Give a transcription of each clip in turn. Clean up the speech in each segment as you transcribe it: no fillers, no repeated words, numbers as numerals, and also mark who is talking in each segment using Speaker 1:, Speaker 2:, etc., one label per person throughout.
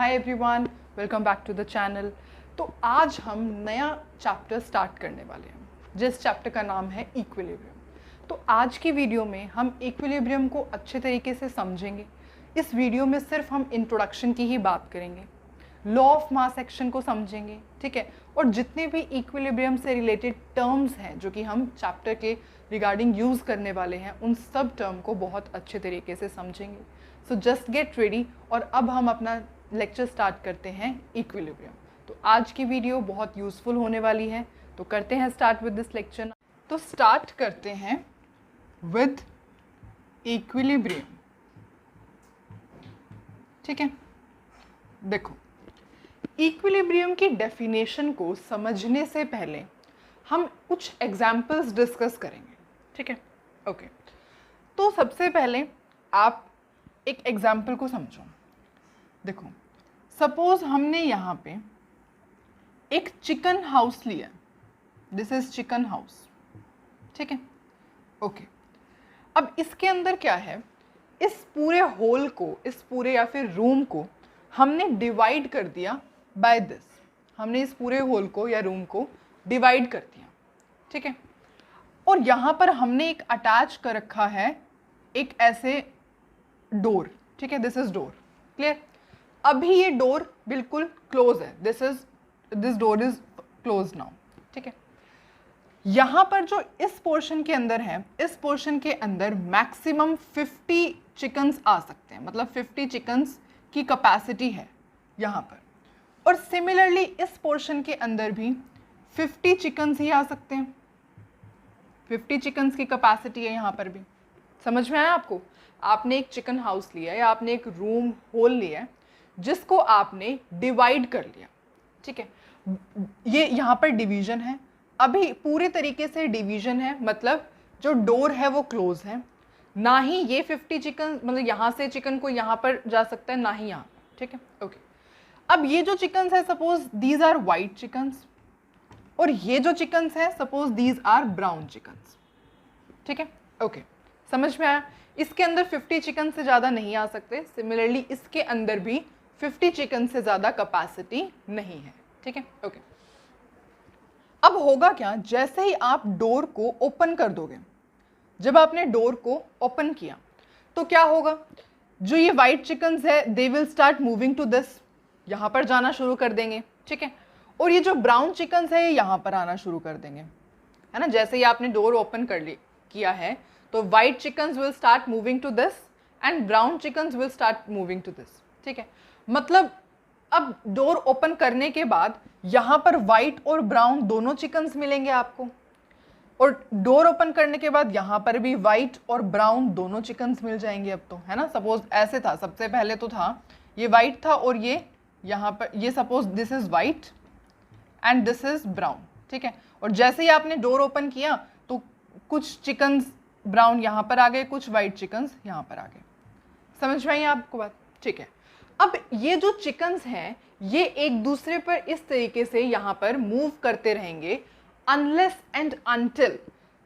Speaker 1: Hi everyone, welcome back to the channel. तो आज हम नया चैप्टर स्टार्ट करने वाले हैं जिस चैप्टर का नाम है इक्विलिब्रियम। तो आज की वीडियो में हम इक्विलिब्रियम को अच्छे तरीके से समझेंगे। इस वीडियो में सिर्फ हम इंट्रोडक्शन की ही बात करेंगे, लॉ ऑफ मास एक्शन को समझेंगे, ठीक है, और जितने भी इक्विलिब्रियम से रिलेटेड टर्म्स हैं जो कि हम चैप्टर के रिगार्डिंग यूज़ करने वाले हैं, उन सब टर्म को बहुत अच्छे तरीके से समझेंगे। So just get ready. और अब हम अपना लेक्चर स्टार्ट करते हैं इक्विलिब्रियम। तो आज की वीडियो बहुत यूज़फुल होने वाली है, तो करते हैं स्टार्ट विद दिस लेक्चर। तो स्टार्ट करते हैं विद इक्विलिब्रियम, ठीक है। देखो, इक्विलिब्रियम की डेफिनेशन को समझने से पहले हम कुछ एग्जाम्पल्स डिस्कस करेंगे, ठीक है। ओके, तो सबसे पहले आप एक एग्जाम्पल को समझो। देखो, सपोज हमने यहाँ पे एक चिकन हाउस लिया, दिस इज चिकन हाउस, ठीक है। ओके, अब इसके अंदर क्या है, इस पूरे होल को, इस पूरे या फिर रूम को हमने डिवाइड कर दिया बाय दिस। हमने इस पूरे होल को या रूम को डिवाइड कर दिया, ठीक है। और यहाँ पर हमने एक अटैच कर रखा है एक ऐसे डोर, ठीक है, दिस इज डोर, क्लियर। अभी ये डोर बिल्कुल क्लोज है, this door is close now, ठीक है। यहाँ पर जो इस पोर्शन के अंदर है, इस पोर्शन के अंदर मैक्सिमम 50 चिकन्स आ सकते हैं, मतलब 50 चिकन्स की कैपेसिटी है यहाँ पर। और सिमिलरली इस पोर्शन के अंदर भी 50 चिकन्स ही आ सकते हैं, 50 चिकन्स की कैपेसिटी है यहाँ पर भी। समझ में आया आपको? आपने एक चिकन हाउस लिया या आपने एक रूम होल लिया है जिसको आपने डिवाइड कर लिया, ठीक है। ये यहाँ पर डिवीजन है, अभी पूरे तरीके से डिवीजन है, मतलब जो डोर है वो क्लोज है, ना ही ये 50 चिकन, मतलब यहाँ से चिकन को यहाँ पर जा सकता है, ना ही यहाँ, ठीक है। ओके, अब ये जो चिकन्स है, suppose these are white chickens, और ये जो चिकन्स है suppose these are brown chickens, ठीक है। ओके, समझ में आया? इसके अंदर 50 चिकन से ज़्यादा नहीं आ सकते, सिमिलरली इसके अंदर भी 50 चिकन से ज़्यादा कैपेसिटी नहीं है, ठीक है। ओके, अब होगा क्या, जैसे ही आप डोर को ओपन कर दोगे, जब आपने डोर को ओपन किया तो क्या होगा, जो ये वाइट चिकन्स है they will start moving to this, यहाँ पर जाना शुरू कर देंगे, ठीक है। और ये जो ब्राउन चिकन्स है ये यहाँ पर आना शुरू कर देंगे, है ना। जैसे ही आपने डोर ओपन किया है तो white chickens will start moving to this and brown chickens will start moving to this, ठीक है। मतलब अब डोर ओपन करने के बाद यहाँ पर वाइट और ब्राउन दोनों चिकन्स मिलेंगे आपको, और डोर ओपन करने के बाद यहाँ पर भी वाइट और ब्राउन दोनों चिकन्स मिल जाएंगे अब तो, है ना। सपोज ऐसे था, सबसे पहले तो था ये वाइट था और ये यहाँ पर, ये suppose this is white and this is brown, ठीक है। और जैसे ही आपने डोर ओपन किया तो कुछ चिकन्स ब्राउन यहाँ पर आ गए, कुछ वाइट चिकन्स यहाँ पर आ गए। समझ में आई आपको बात? ठीक है। अब ये जो चिकन्स हैं ये एक दूसरे पर इस तरीके से यहाँ पर मूव करते रहेंगे अनलेस एंड अनटिल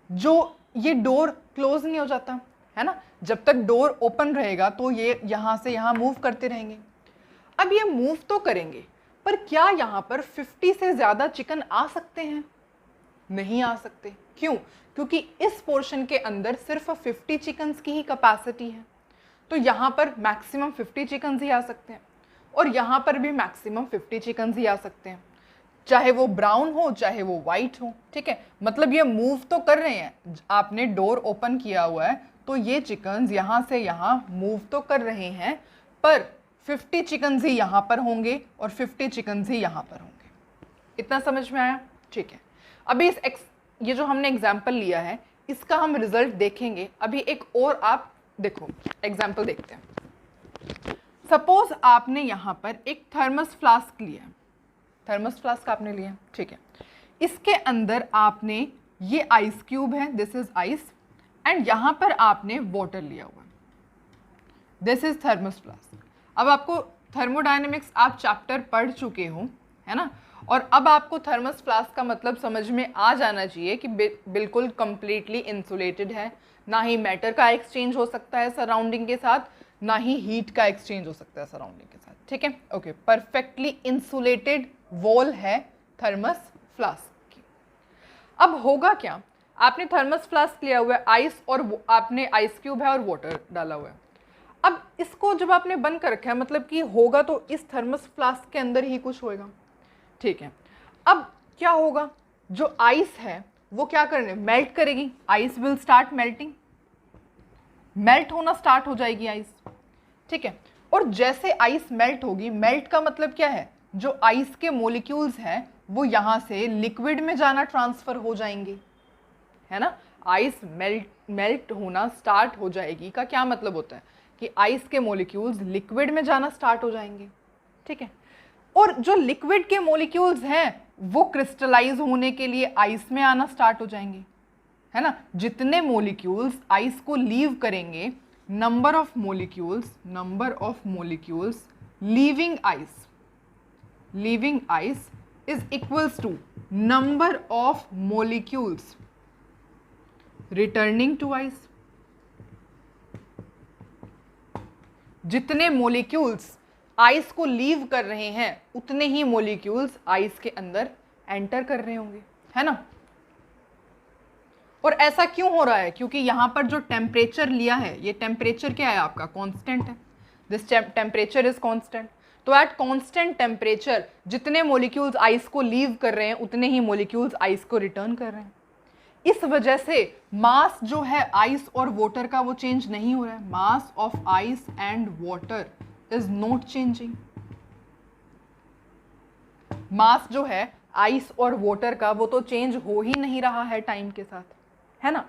Speaker 1: जो ये डोर क्लोज नहीं हो जाता, है ना। जब तक डोर ओपन रहेगा तो ये यहाँ से यहाँ मूव करते रहेंगे। अब ये मूव तो करेंगे, पर क्या यहाँ पर 50 से ज़्यादा चिकन आ सकते हैं? नहीं आ सकते। क्यों? क्योंकि इस पोर्शन के अंदर सिर्फ 50 चिकन्स की ही कैपेसिटी है, तो यहाँ पर मैक्सिमम 50 चिकन्स ही आ सकते हैं, और यहाँ पर भी मैक्सिमम 50 चिकन्स ही आ सकते हैं, चाहे वो ब्राउन हो चाहे वो वाइट हो, ठीक है। मतलब ये मूव तो कर रहे हैं, आपने डोर ओपन किया हुआ है तो ये चिकन्स यहाँ से यहाँ मूव तो कर रहे हैं, पर 50 चिकन्स ही यहाँ पर होंगे और 50 चिकन्स ही यहाँ पर होंगे। इतना समझ में आया? ठीक है। अभी ये जो हमने एग्जाम्पल लिया है इसका हम रिजल्ट देखेंगे। अभी एक और आप देखो एग्जाम्पल देखते हैं। सपोज आपने यहाँ पर एक थर्मस फ्लास्क लिया है, थर्मस फ्लास्क आपने लिया, ठीक है। इसके अंदर आपने ये आइस क्यूब है, दिस इज आइस, एंड यहाँ पर आपने वाटर लिया हुआ है, दिस इज थर्मस फ्लास्क। अब आपको थर्मोडायनेमिक्स आप चैप्टर पढ़ चुके हो, है ना, और अब आपको थर्मस फ्लास्क का मतलब समझ में आ जाना चाहिए कि बिल्कुल कंप्लीटली इंसुलेटेड है, ना ही मैटर का एक्सचेंज हो सकता है सराउंडिंग के साथ, ना ही हीट का एक्सचेंज हो सकता है सराउंडिंग के साथ, ठीक है। ओके, परफेक्टली इंसुलेटेड वॉल है थर्मस फ्लास्क की। अब होगा क्या, आपने थर्मस फ्लास्क लिया हुआ है, आइस और आपने आइस क्यूब है और वाटर डाला हुआ है। अब इसको जब आपने बंद कर रखा है, मतलब कि होगा तो इस थर्मस फ्लास्क के अंदर ही कुछ होगा, ठीक है। अब क्या होगा, जो आइस है वो क्या करने, मेल्ट करेगी, ice will start melting, melt होना स्टार्ट हो जाएगी आइस, ठीक है। और जैसे आइस मेल्ट होगी, मेल्ट का मतलब क्या है, जो आइस के मॉलिक्यूल्स हैं वो यहां से लिक्विड में जाना ट्रांसफर हो जाएंगे, है ना। आइस मेल्ट होना स्टार्ट हो जाएगी का क्या मतलब होता है कि आइस के मॉलिक्यूल्स लिक्विड में जाना स्टार्ट हो जाएंगे, ठीक है। और जो लिक्विड के मॉलिक्यूल्स हैं वो क्रिस्टलाइज होने के लिए आइस में आना स्टार्ट हो जाएंगे, है ना। जितने मॉलिक्यूल्स आइस को लीव करेंगे, number of molecules leaving ice is equals to number of molecules returning to ice. जितने मॉलिक्यूल्स आइस को लीव कर रहे हैं उतने ही मॉलिक्यूल्स आइस के अंदर एंटर कर रहे होंगे, है ना। और ऐसा क्यों हो रहा है, क्योंकि यहां पर जो टेम्परेचर लिया है, ये टेम्परेचर क्या है आपका, कांस्टेंट है, दिस टेम्परेचर इज कांस्टेंट। तो एट कांस्टेंट टेम्परेचर जितने मॉलिक्यूल्स आइस को लीव कर रहे हैं उतने ही मॉलिक्यूल्स आइस को रिटर्न कर रहे हैं। इस वजह से मास जो है आइस और वाटर का वो चेंज नहीं हो रहा है, mass of ice and water is not changing. Mass जो है आइस और वाटर का वो तो चेंज हो ही नहीं रहा है टाइम के साथ, है ना।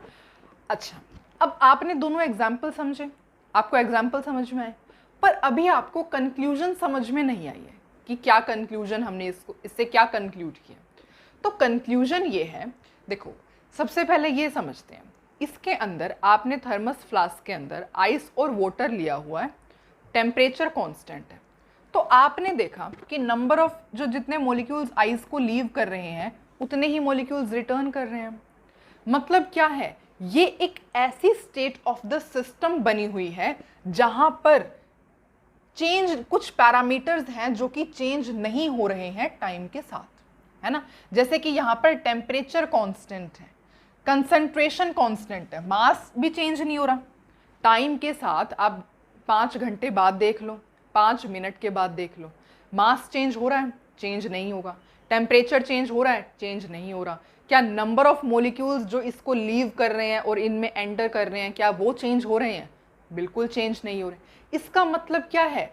Speaker 1: अच्छा, अब आपने दोनों एग्जाम्पल समझे, आपको एग्जाम्पल समझ में आए, पर अभी आपको कंक्लूजन समझ में नहीं आई है कि क्या कंक्लूजन, हमने इससे क्या कंक्लूड किया। तो कंक्लूजन ये है, देखो सबसे पहले ये समझते हैं, इसके अंदर आपने थर्मस फ्लास्क के अंदर आइस और वाटर लिया हुआ है, टेम्परेचर कांस्टेंट है। तो आपने देखा कि नंबर ऑफ जो जितने मॉलिक्यूल्स आइस को लीव कर रहे हैं उतने ही मॉलिक्यूल्स रिटर्न कर रहे हैं। मतलब क्या है, ये एक ऐसी स्टेट ऑफ द सिस्टम बनी हुई है जहां पर चेंज, कुछ पैरामीटर्स हैं जो कि चेंज नहीं हो रहे हैं टाइम के साथ, है ना। जैसे कि यहां पर टेम्परेचर कांस्टेंट है, कंसंट्रेशन कांस्टेंट है, मास भी चेंज नहीं हो रहा टाइम के साथ। आप 5 घंटे बाद देख लो, 5 मिनट के बाद देख लो, मास चेंज हो रहा है, चेंज नहीं होगा। टेम्परेचर चेंज हो रहा है, चेंज नहीं हो रहा। क्या नंबर ऑफ मॉलिक्यूल्स जो इसको लीव कर रहे हैं और इनमें एंटर कर रहे हैं, क्या वो चेंज हो रहे हैं, बिल्कुल चेंज नहीं हो रहे। इसका मतलब क्या है,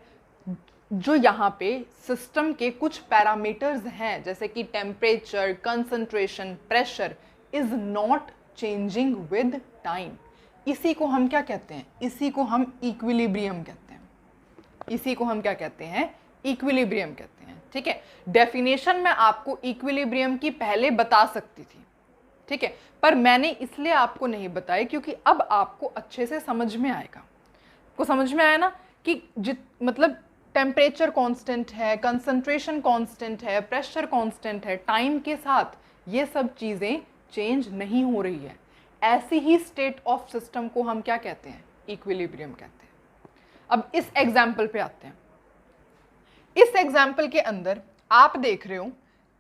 Speaker 1: जो यहाँ पे सिस्टम के कुछ पैरामीटर्स हैं जैसे कि temperature, concentration, pressure is not changing with time. इसी को हम क्या कहते हैं, इसी को हम इक्विलिब्रियम कहते हैं, इसी को हम क्या कहते हैं, इक्विलिब्रियम कहते हैं, ठीक है। डेफिनेशन में आपको इक्विलिब्रियम की पहले बता सकती थी, ठीक है, पर मैंने इसलिए आपको नहीं बताया क्योंकि अब आपको अच्छे से समझ में आएगा। को समझ में आया ना कि मतलब टेम्परेचर कांस्टेंट है, कंसंट्रेशन कांस्टेंट है, प्रेशर कांस्टेंट है, टाइम के साथ ये सब चीज़ें चेंज नहीं हो रही है। ऐसी ही स्टेट ऑफ सिस्टम को हम क्या कहते हैं, इक्विलिब्रियम कहते हैं। अब इस एग्जाम्पल पे आते हैं। इस एग्जाम्पल के अंदर आप देख रहे हो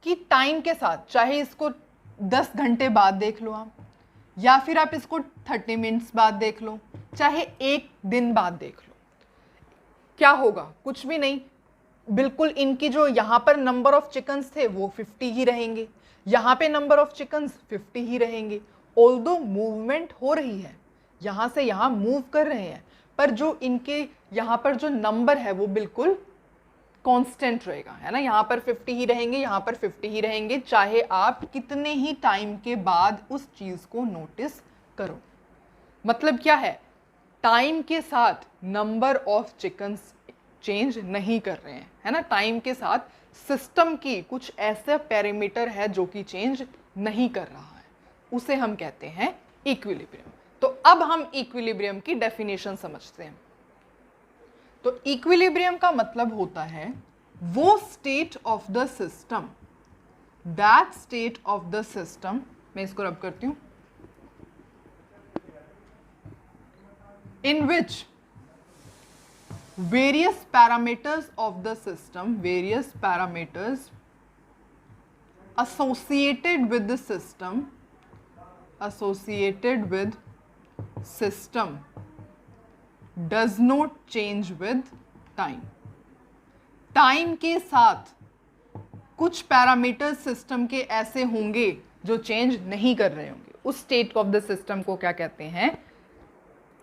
Speaker 1: कि टाइम के साथ, चाहे इसको 10 घंटे बाद देख लो आप, या फिर आप इसको 30 मिनट्स बाद देख लो, चाहे 1 दिन बाद देख लो, क्या होगा, कुछ भी नहीं। बिल्कुल इनकी जो यहाँ पर नंबर ऑफ चिकन्स थे वो 50 ही रहेंगे, यहाँ पे नंबर ऑफ चिकन्स 50 ही रहेंगे। ऑल्दो मूवमेंट हो रही है, यहाँ से यहाँ मूव कर रहे हैं, पर जो इनके यहाँ पर जो नंबर है वो बिल्कुल कांस्टेंट रहेगा, है ना। यहाँ पर 50 ही रहेंगे, यहाँ पर 50 ही रहेंगे, चाहे आप कितने ही टाइम के बाद उस चीज़ को नोटिस करो। मतलब क्या है, टाइम के साथ नंबर ऑफ चिकन्स चेंज नहीं कर रहे हैं, है ना। टाइम के साथ सिस्टम की कुछ ऐसा पैरामीटर है जो कि चेंज नहीं कर रहा है, उसे हम कहते हैं इक्विलिब्रियम। तो अब हम इक्विलिब्रियम की डेफिनेशन समझते हैं। तो इक्विलिब्रियम का मतलब होता है वो state of the system, that state of the system, मैं इसको रब करती हूं, in which various parameters of the system, various parameters associated with the system, associated with system does not change with time. Time के साथ कुछ parameters system के ऐसे होंगे जो चेंज नहीं कर रहे होंगे, उस स्टेट ऑफ द सिस्टम को क्या कहते हैं?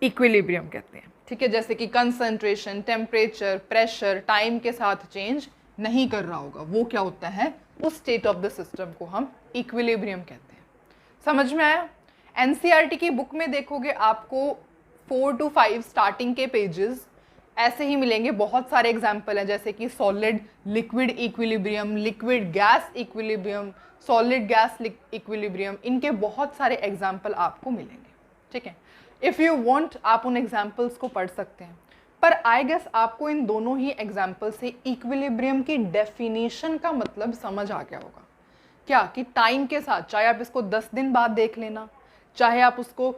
Speaker 1: इक्विलिब्रियम कहते हैं। ठीक है, जैसे कि कंसंट्रेशन, टेम्परेचर, प्रेशर टाइम के साथ चेंज नहीं कर रहा होगा, वो क्या होता है? उस स्टेट ऑफ द सिस्टम को हम इक्विलिब्रियम कहते हैं। समझ में आया? एनसीईआरटी की बुक में देखोगे आपको 4 to 5 स्टार्टिंग के पेजेस ऐसे ही मिलेंगे। बहुत सारे एग्जाम्पल हैं, जैसे कि solid liquid equilibrium, liquid gas equilibrium, solid gas equilibrium, इनके बहुत सारे एग्जाम्पल आपको मिलेंगे। ठीक है, इफ़ यू वांट आप उन एग्जाम्पल्स को पढ़ सकते हैं, पर आई गेस आपको इन दोनों ही एग्जाम्पल से इक्विलिब्रियम की डेफिनेशन का मतलब समझ आ गया होगा। क्या कि टाइम के साथ, चाहे आप इसको 10 दिन बाद देख लेना, चाहे आप उसको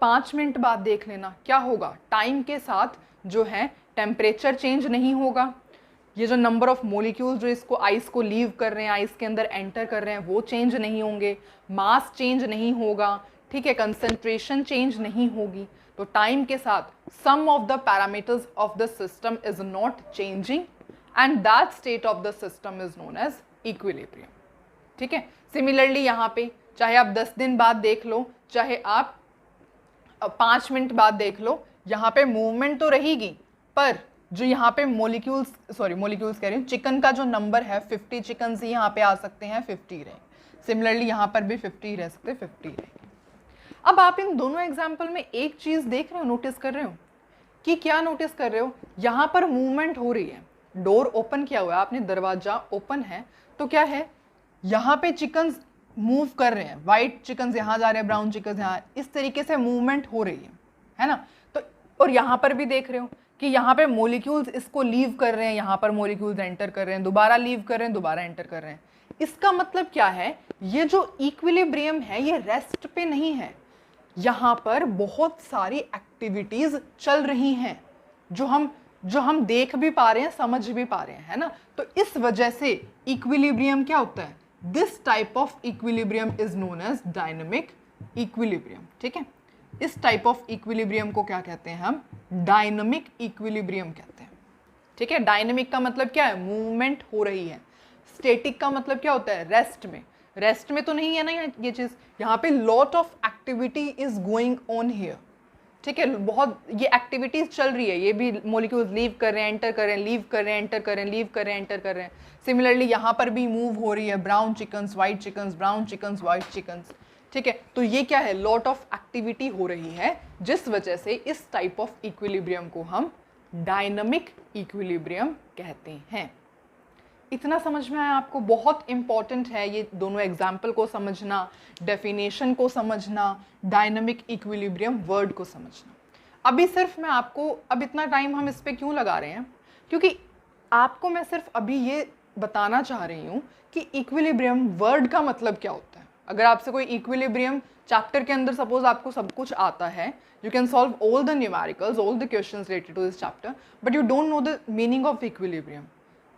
Speaker 1: 5 मिनट बाद देख लेना, क्या होगा? टाइम के साथ जो है टेम्परेचर चेंज नहीं होगा, ये जो नंबर ऑफ मोलिक्यूल्स जो इसको आइस को लीव कर रहे हैं, आइस के अंदर एंटर कर रहे हैं, वो चेंज नहीं होंगे, मास चेंज नहीं होगा, ठीक है, कंसंट्रेशन चेंज नहीं होगी। तो टाइम के साथ some of the parameters of the system is not changing and that state of the system is known as equilibrium. ठीक है, सिमिलरली यहाँ पे चाहे आप 10 दिन बाद देख लो, चाहे आप 5 मिनट बाद देख लो, यहाँ पे मूवमेंट तो रहेगी, पर जो यहाँ पे मोलिक्यूल्स कह रही हूँ, चिकन का जो नंबर है 50 चिकन ही यहाँ पे आ सकते हैं, 50 रहेंगे। सिमिलरली यहाँ पर भी 50 रह सकते, 50 रहेंगे। अब आप इन दोनों एग्जाम्पल में एक चीज़ देख रहे हो, नोटिस कर रहे हो कि क्या नोटिस कर रहे हो? यहाँ पर मूवमेंट हो रही है, डोर ओपन किया हुआ है आपने, दरवाजा ओपन है, तो क्या है, यहाँ पे चिकन्स मूव कर रहे हैं, वाइट चिकन्स यहाँ जा रहे हैं, ब्राउन चिकन्स यहाँ, इस तरीके से मूवमेंट हो रही है ना? तो और यहाँ पर भी देख रहे हो कि यहाँ पे मोलिक्यूल्स इसको लीव कर रहे हैं, यहाँ पर मोलिक्यूल्स एंटर कर रहे हैं, दोबारा लीव कर रहे हैं, दोबारा एंटर कर रहे हैं। इसका मतलब क्या है? ये जो इक्विलिब्रियम है ये रेस्ट पे नहीं है, यहाँ पर बहुत सारी एक्टिविटीज चल रही हैं जो हम देख भी पा रहे हैं, समझ भी पा रहे हैं, है ना? तो इस वजह से इक्विलिब्रियम क्या होता है? This type of equilibrium is known as dynamic equilibrium. ठीक है, इस टाइप ऑफ इक्विलिब्रियम को क्या कहते हैं हम? डायनेमिक इक्विलिब्रियम कहते हैं। ठीक है, डायनेमिक का मतलब क्या है? मूवमेंट हो रही है। स्टैटिक का मतलब क्या होता है? रेस्ट में। रेस्ट में तो नहीं है ना ये चीज़, यहाँ पे lot of activity is going on here. ठीक है, बहुत ये एक्टिविटीज चल रही है, ये भी मॉलिक्यूल्स लीव कर रहे हैं, एंटर कर रहे हैं, लीव कर रहे हैं, एंटर कर रहे हैं, लीव कर रहे हैं, एंटर कर रहे हैं। सिमिलरली यहाँ पर भी मूव हो रही है, brown chickens, white chickens, brown chickens, white chickens. ठीक है, तो ये क्या है? लॉट ऑफ एक्टिविटी हो रही है, जिस वजह से इस टाइप ऑफ इक्विलिब्रियम को हम डायनामिक इक्विलिब्रियम कहते हैं। इतना समझ में आया आपको? बहुत इंपॉर्टेंट है ये दोनों एग्जाम्पल को समझना, डेफिनेशन को समझना, डायनामिक इक्विलिब्रियम वर्ड को समझना। अभी सिर्फ मैं आपको, अब इतना टाइम हम इस पर क्यों लगा रहे हैं? क्योंकि आपको मैं सिर्फ अभी ये बताना चाह रही हूँ कि इक्विलिब्रियम वर्ड का मतलब क्या होता है। अगर आपसे कोई इक्विलिब्रियम चैप्टर के अंदर सपोज आपको सब कुछ आता है, you can solve all the numericals, all the questions related to this chapter, but you don't know the meaning of equilibrium.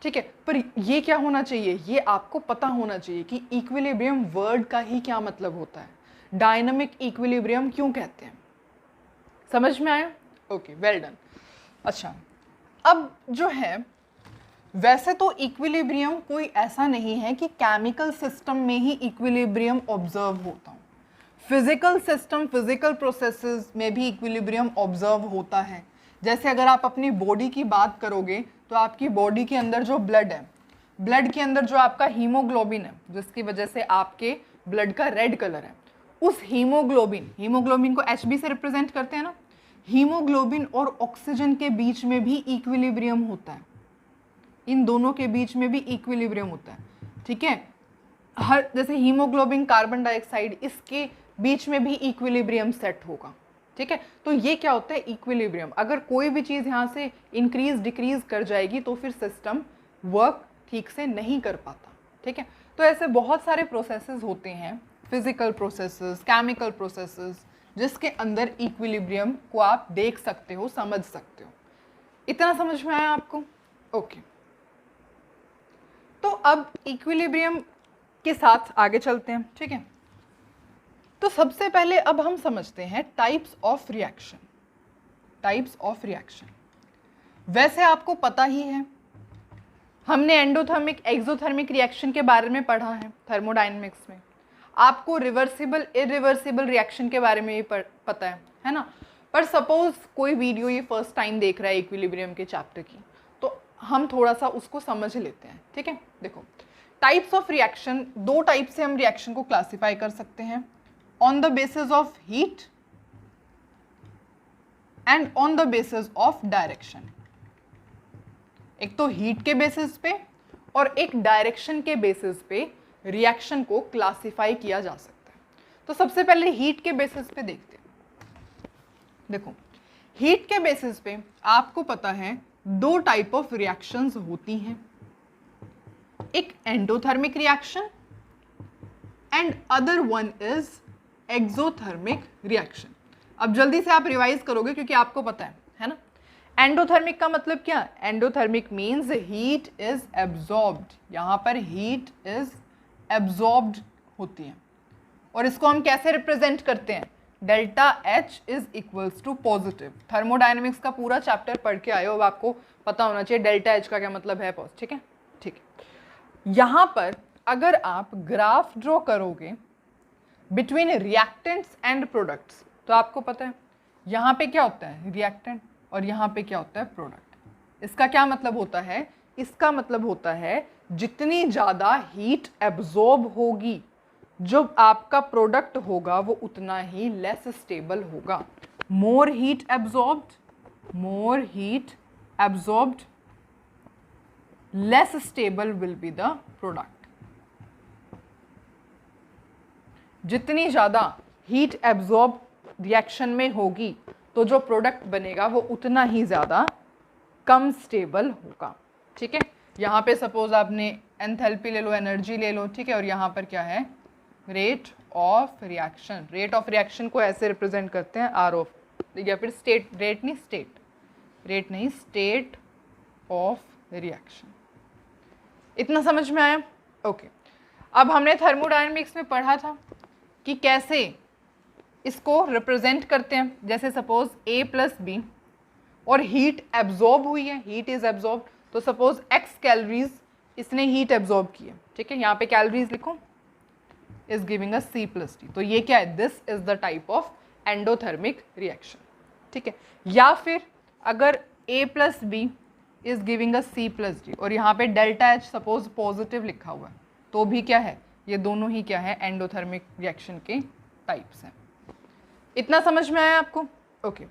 Speaker 1: ठीक है, पर ये क्या होना चाहिए? ये आपको पता होना चाहिए कि इक्विलिब्रियम वर्ड का ही क्या मतलब होता है, डायनामिक इक्विलिब्रियम क्यों कहते हैं। समझ में आया? Okay, well done. अच्छा, अब जो है, वैसे तो इक्विलिब्रियम कोई ऐसा नहीं है कि केमिकल सिस्टम में ही इक्विलिब्रियम ऑब्जर्व होता हो। फिजिकल सिस्टम, फिजिकल प्रोसेसेस में भी इक्विलिब्रियम ऑब्जर्व होता है। जैसे अगर आप अपनी बॉडी की बात करोगे तो आपकी बॉडी के अंदर जो ब्लड है, ब्लड के अंदर जो आपका हीमोग्लोबिन है, जिसकी वजह से आपके ब्लड का रेड कलर है, उस हीमोग्लोबिन को HB से रिप्रेजेंट करते हैं ना, हीमोग्लोबिन और ऑक्सीजन के बीच में भी इक्विलिब्रियम होता है, इन दोनों के बीच में भी इक्विलिब्रियम होता है। ठीक है, हर जैसे हीमोग्लोबिन, कार्बन डाइऑक्साइड, इसके बीच में भी इक्विलिब्रियम सेट होगा। ठीक है, तो ये क्या होता है? इक्विलिब्रियम। अगर कोई भी चीज़ यहाँ से इंक्रीज डिक्रीज कर जाएगी तो फिर सिस्टम वर्क ठीक से नहीं कर पाता। ठीक है, तो ऐसे बहुत सारे प्रोसेसेस होते हैं, फिजिकल प्रोसेसेस, केमिकल प्रोसेसेस, जिसके अंदर इक्विलिब्रियम को आप देख सकते हो, समझ सकते हो। इतना समझ में आया आपको? ओके, तो अब इक्विलिब्रियम के साथ आगे चलते हैं, ठीक है। तो सबसे पहले अब हम समझते हैं types of reaction. Types of reaction वैसे आपको पता ही है, हमने एंडोथर्मिक एक्सोथर्मिक रिएक्शन के बारे में पढ़ा है थर्मोडायनेमिक्स में। आपको रिवर्सिबल इरिवर्सिबल रिएक्शन के बारे में भी पता है ना। पर सपोज कोई वीडियो ये फर्स्ट टाइम देख रहा है इक्विलिब्रियम के चैप्टर की, तो हम थोड़ा सा उसको समझ लेते हैं, ठीक है। देखो, टाइप्स ऑफ रिएक्शन, दो टाइप से हम रिएक्शन को क्लासिफाई कर सकते हैं, on the basis of heat and on the basis of direction. एक तो हीट के बेसिस पे और एक डायरेक्शन के बेसिस पे रिएक्शन को क्लासिफाई किया जा सकता है। तो सबसे पहले हीट के बेसिस पे देखते हैं। देखो, हीट के बेसिस पे आपको पता है दो टाइप ऑफ रिएक्शंस होती हैं, एक endothermic reaction and other one is exothermic reaction. अब जल्दी से आप रिवाइज करोगे क्योंकि आपको पता है ना। एंडोथर्मिक का मतलब क्या? Endothermic means heat is absorbed. यहाँ पर हीट इज एब्जॉर्ब्ड होती है और इसको हम कैसे रिप्रेजेंट करते हैं? Delta H is equals to positive. Thermodynamics का पूरा चैप्टर पढ़ के आए हो, अब आपको पता होना चाहिए डेल्टा एच का क्या मतलब है, पॉजिटिव, ठीक है, ठीक है। यहाँ पर अगर आप ग्राफ ड्रॉ करोगे बिटवीन रिएक्टेंट्स एंड प्रोडक्ट्स, तो आपको पता है यहाँ पे क्या होता है? रिएक्टेंट, और यहाँ पे क्या होता है? प्रोडक्ट। इसका क्या मतलब होता है? इसका मतलब होता है जितनी ज़्यादा हीट एब्जॉर्ब होगी, जो आपका प्रोडक्ट होगा वो उतना ही लेस स्टेबल होगा। More heat absorbed less stable will be the product. जितनी ज़्यादा हीट एब्जॉर्ब रिएक्शन में होगी तो जो प्रोडक्ट बनेगा वो उतना ही ज़्यादा कम स्टेबल होगा, ठीक है। यहाँ पे सपोज आपने एंथैल्पी ले लो, एनर्जी ले लो, ठीक है, और यहाँ पर क्या है? Rate of reaction. Rate of reaction को ऐसे रिप्रेजेंट करते हैं आर ऑफ, या फिर स्टेट, रेट नहीं स्टेट ऑफ रिएक्शन। इतना समझ में आया? ओके। अब हमने थर्मोडायनेमिक्स में पढ़ा था कि कैसे इसको रिप्रेजेंट करते हैं। जैसे सपोज A प्लस बी और हीट एब्जॉर्ब हुई है, हीट इज एब्जॉर्ब, तो सपोज x कैलोरीज इसने हीट एब्जॉर्ब की है, ठीक है, यहाँ पे कैलोरीज लिखो, is giving us C plus D. तो ये क्या है? This is the type of endothermic reaction, ठीक है। या फिर अगर A plus B is giving us C plus D और यहाँ पे डेल्टा H सपोज पॉजिटिव लिखा हुआ है, तो भी क्या है? ये दोनों ही क्या है? एंडोथर्मिक रिएक्शन के टाइप्स हैं। इतना समझ में आया आपको? ओके।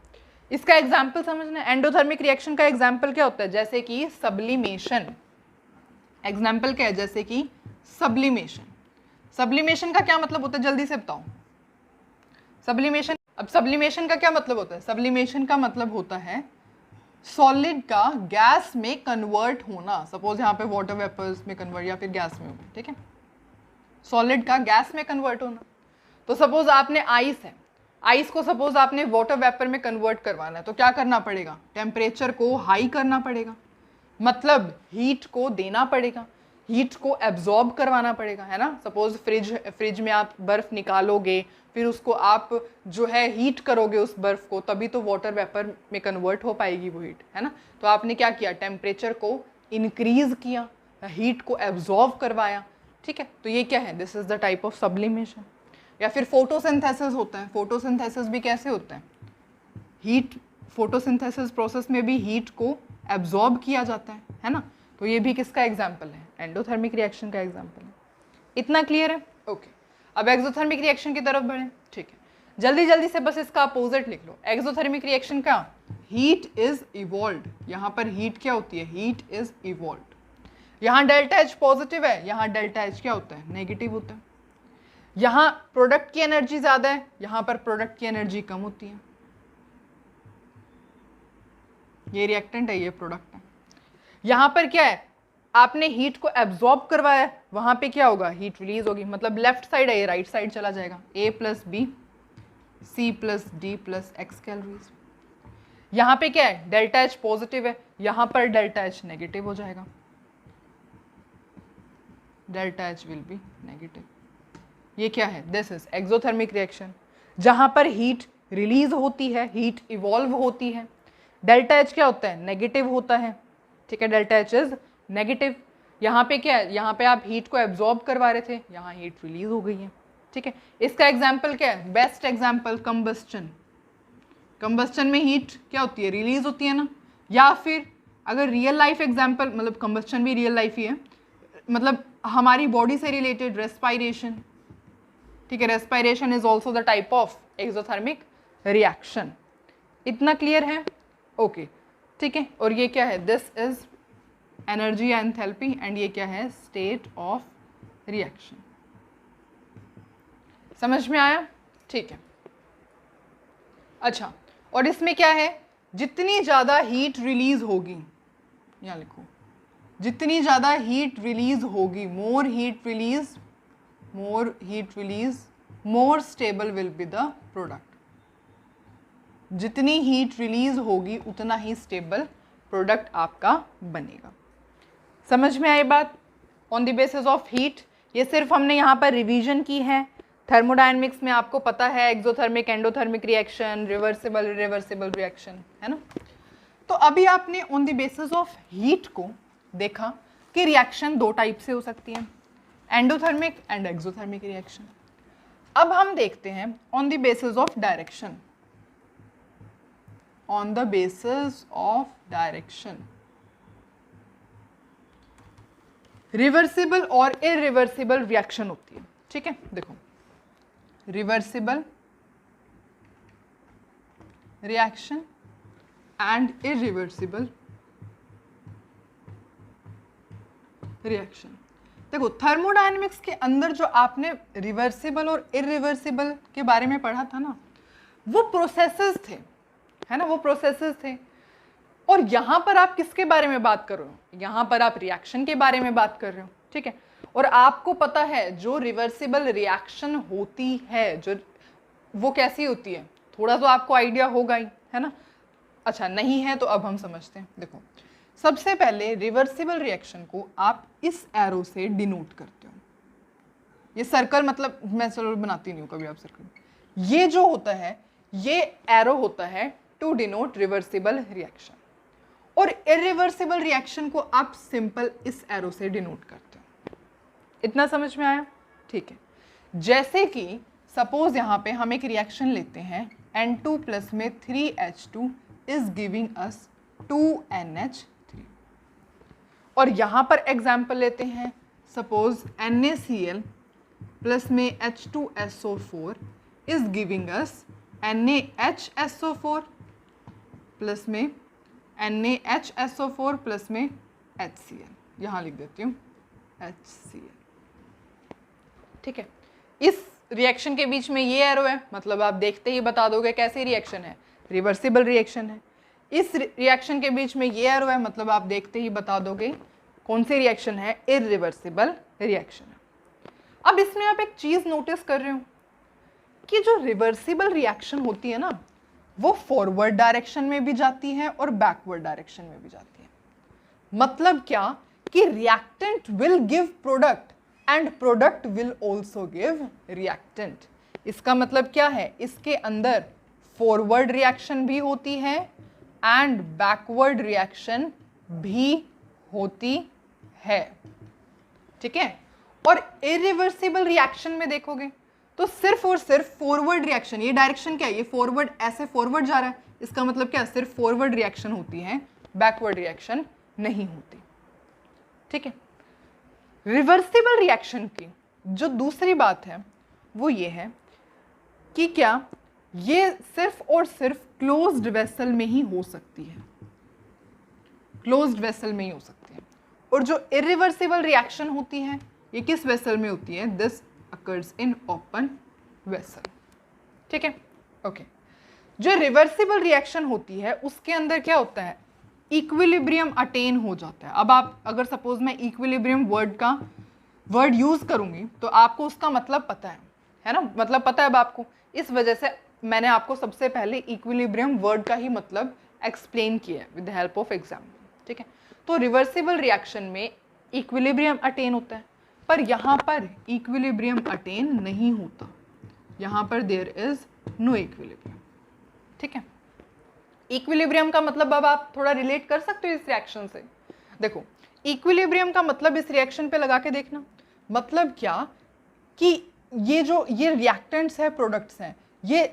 Speaker 1: इसका एग्जाम्पल समझना है। एंडोथर्मिक रिएक्शन का एग्जाम्पल क्या होता है? जैसे कि सब्लिमेशन। एग्जाम्पल क्या है? जैसे कि सब्लिमेशन। सब्लिमेशन का क्या मतलब होता है? जल्दी से बताओ। सब्लिमेशन, अब सब्लिमेशन का क्या मतलब होता है? सब्लिमेशन का मतलब होता है सॉलिड का गैस में कन्वर्ट होना। सपोज यहाँ पे वाटर वेपर्स में कन्वर्ट या फिर गैस में होगा, ठीक है, सॉलिड का गैस में कन्वर्ट होना। तो सपोज आपने आइस है, आइस को सपोज आपने वाटर वेपर में कन्वर्ट करवाना है, तो क्या करना पड़ेगा? टेम्परेचर को हाई करना पड़ेगा, मतलब हीट को देना पड़ेगा, हीट को एब्जॉर्ब करवाना पड़ेगा, है ना। सपोज फ्रिज में आप बर्फ़ निकालोगे, फिर उसको आप जो है हीट करोगे उस बर्फ़ को, तभी तो वाटर वेपर में कन्वर्ट हो पाएगी वो हीट, है ना। तो आपने क्या किया? टेम्परेचर को इंक्रीज किया, हीट को एब्जॉर्ब करवाया, ठीक है। तो ये क्या है? This is the type of sublimation. या फिर फोटोसिंथेसिस होता है। फोटोसिंथेसिस भी कैसे होता है? हीट, फोटोसिंथेसिस प्रोसेस में भी हीट को एब्जॉर्ब किया जाता है ना। तो ये भी किसका एग्जाम्पल है? एंडोथर्मिक रिएक्शन का एग्जाम्पल है। इतना क्लियर है? ओके। अब एक्सोथर्मिक रिएक्शन की तरफ बढ़े, ठीक है। जल्दी जल्दी से बस इसका अपोजिट लिख लो। एक्सोथर्मिक रिएक्शन का हीट इज इवॉल्व्ड। यहाँ पर हीट क्या होती है? Heat is evolved. यहाँ डेल्टा एच पॉजिटिव है, यहाँ डेल्टा एच क्या होता है? नेगेटिव होता है। यहाँ प्रोडक्ट की एनर्जी ज्यादा है, यहाँ पर प्रोडक्ट की एनर्जी कम होती है। ये रिएक्टेंट है, ये प्रोडक्ट है। यहाँ पर क्या है? आपने हीट को एब्जॉर्ब करवाया, वहां पे क्या होगा? हीट रिलीज होगी, मतलब लेफ्ट साइड है, ये राइट साइड चला जाएगा। A प्लस बी C plus D plus x calories. यहाँ पे क्या है, डेल्टा एच पॉजिटिव है, यहाँ पर डेल्टा एच नेगेटिव हो जाएगा, delta H will be negative. ये क्या है, दिस इज एक्सोथर्मिक रिएक्शन, जहाँ पर हीट रिलीज होती है, हीट इवॉल्व होती है। डेल्टा एच क्या होता है, नेगेटिव होता है, ठीक है, डेल्टा एच इज नेगेटिव। यहाँ पे क्या है, यहाँ पे आप हीट को एब्जॉर्ब करवा रहे थे, यहाँ हीट रिलीज हो गई है, ठीक है। इसका एग्जाम्पल क्या है, बेस्ट एग्जाम्पल कंबस्टन। कंबस्टन में हीट क्या होती है, रिलीज होती है ना। या फिर अगर रियल लाइफ एग्जाम्पल, मतलब कंबस्टन भी रियल लाइफ ही है, मतलब हमारी बॉडी से रिलेटेड रेस्पायरेशन, ठीक है, respiration is also the type of exothermic reaction. इतना क्लियर है, ओके, ठीक है। और ये क्या है, this is energy enthalpy and ये क्या है, स्टेट ऑफ रिएक्शन। समझ में आया, ठीक है। अच्छा, और इसमें क्या है, जितनी ज़्यादा हीट रिलीज होगी, यहाँ लिखो, जितनी ज़्यादा हीट रिलीज होगी, more heat release, more stable will be the product. जितनी हीट रिलीज होगी उतना ही स्टेबल प्रोडक्ट आपका बनेगा। समझ में आई बात। On the basis of heat, ये सिर्फ हमने यहाँ पर रिवीजन की है। थर्मोडायनेमिक्स में आपको पता है exothermic, endothermic reaction, reversible, reversible reaction, है ना। तो अभी आपने on the basis of heat को देखा कि रिएक्शन दो टाइप से हो सकती है, एंडोथर्मिक एंड एक्सोथर्मिक रिएक्शन। अब हम देखते हैं on the basis of direction, on the basis of direction reversible और इरिवर्सिबल रिएक्शन होती है, ठीक है। देखो, reversible reaction and irreversible reaction. देखो, थर्मोडायनेमिक्स के अंदर जो आपने रिवर्सिबल और इरिवर्सिबल के बारे में पढ़ा था ना, वो प्रोसेसेस थे, है ना, वो प्रोसेसेस थे। और यहाँ पर आप किसके बारे में बात कर रहे हो, यहाँ पर आप रिएक्शन के बारे में बात कर रहे हो, ठीक है। और आपको पता है जो रिवर्सिबल रिएक्शन होती है, जो वो कैसी होती है, थोड़ा तो आपको आइडिया होगा ही, है ना। अच्छा, नहीं है तो अब हम समझते हैं। देखो, सबसे पहले रिवर्सिबल रिएक्शन को आप इस एरो से डिनोट करते हो। ये सर्कल, मतलब मैं चलो बनाती नहीं हूँ कभी आप सर्कल, ये जो होता है ये एरो होता है टू डिनोट रिवर्सिबल रिएक्शन। और इरिवर्सिबल रिएक्शन को आप सिंपल इस एरो से डिनोट करते हो। इतना समझ में आया, ठीक है। जैसे कि सपोज यहाँ पे हम एक रिएक्शन लेते हैं, N2 प्लस में 3H2 is giving us 2NH3। और यहाँ पर एग्जाम्पल लेते हैं, सपोज NaCl प्लस में H2SO4 is giving us NaHSO4 plus में NaHSO4 प्लस में HCl, यहाँ लिख देती हूँ HCl, ठीक है। इस रिएक्शन के बीच में ये एरो है, मतलब आप देखते ही बता दोगे कैसी रिएक्शन है, रिवर्सिबल रिएक्शन है। इस रिएक्शन के बीच में ये एरो है, मतलब आप देखते ही बता दोगे कौन सी रिएक्शन है, इरिवर्सिबल रिएक्शन है। अब इसमें आप एक चीज़ नोटिस कर रहे हो कि जो रिवर्सिबल रिएक्शन होती है ना, वो फॉरवर्ड डायरेक्शन में भी जाती है और बैकवर्ड डायरेक्शन में भी जाती है। मतलब क्या कि reactant will give product and product will also give reactant. इसका मतलब क्या है, इसके अंदर फॉरवर्ड रिएक्शन भी होती है एंड बैकवर्ड रिएक्शन भी होती है, ठीक है। और इरिवर्सिबल रिएक्शन में देखोगे तो सिर्फ और सिर्फ फॉरवर्ड रिएक्शन, ये डायरेक्शन क्या है, ये फॉरवर्ड, ऐसे फॉरवर्ड जा रहा है, इसका मतलब क्या, सिर्फ फॉरवर्ड रिएक्शन होती है, बैकवर्ड रिएक्शन नहीं होती, ठीक है। रिवर्सिबल रिएक्शन की जो दूसरी बात है वो ये है कि क्या ये सिर्फ और सिर्फ क्लोज्ड वेसल में ही हो सकती है, क्लोज्ड वेसल में ही हो सकती है। और जो इरिवर्सिबल रिएक्शन होती है ये किस वेसल में होती है, this occurs in open vessel, ठीक है, ओके। जो रिवर्सिबल रिएक्शन होती है उसके अंदर क्या होता है, इक्विलिब्रियम अटेन हो जाता है। अब आप अगर सपोज मैं इक्विलिब्रियम वर्ड यूज करूंगी तो आपको उसका मतलब पता है ना, मतलब पता है अब आपको। इस वजह से मैंने आपको सबसे पहले इक्विलिब्रियम वर्ड का ही मतलब एक्सप्लेन किया है with the help of example, ठीक है। तो रिवर्सिबल रिएक्शन में इक्विलिब्रियम अटेन होता है, पर यहाँ पर इक्विलिब्रियम अटेन नहीं होता, यहाँ पर देयर इज नो इक्विलिब्रियम, ठीक है। इक्विलिब्रियम का मतलब अब आप थोड़ा रिलेट कर सकते हो इस रिएक्शन से। देखो इक्विलिब्रियम का मतलब इस रिएक्शन पे लगा के देखना, मतलब क्या कि ये रिएक्टेंट्स है, प्रोडक्ट्स हैं, ये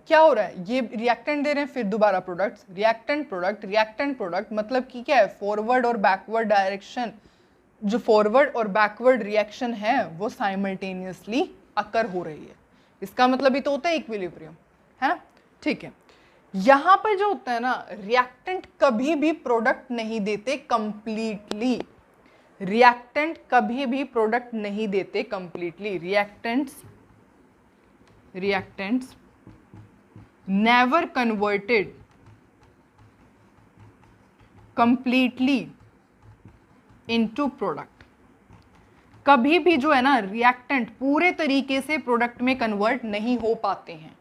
Speaker 1: क्या हो रहा है, ये रिएक्टेंट दे रहे हैं, फिर दोबारा products, reactant product, reactant product, मतलब कि क्या है, फॉरवर्ड और बैकवर्ड डायरेक्शन, जो फॉरवर्ड और बैकवर्ड रिएक्शन है वो साइमल्टेनियसली अकर हो रही है। इसका मतलब ही तो होता है इक्विलिब्रियम, है ना, ठीक है। यहाँ पर जो होता है ना, रिएक्टेंट कभी भी प्रोडक्ट नहीं देते कंप्लीटली, रिएक्टेंट कभी भी प्रोडक्ट नहीं देते completely, reactants never converted completely into product. कभी भी जो है ना रिएक्टेंट पूरे तरीके से प्रोडक्ट में कन्वर्ट नहीं हो पाते हैं,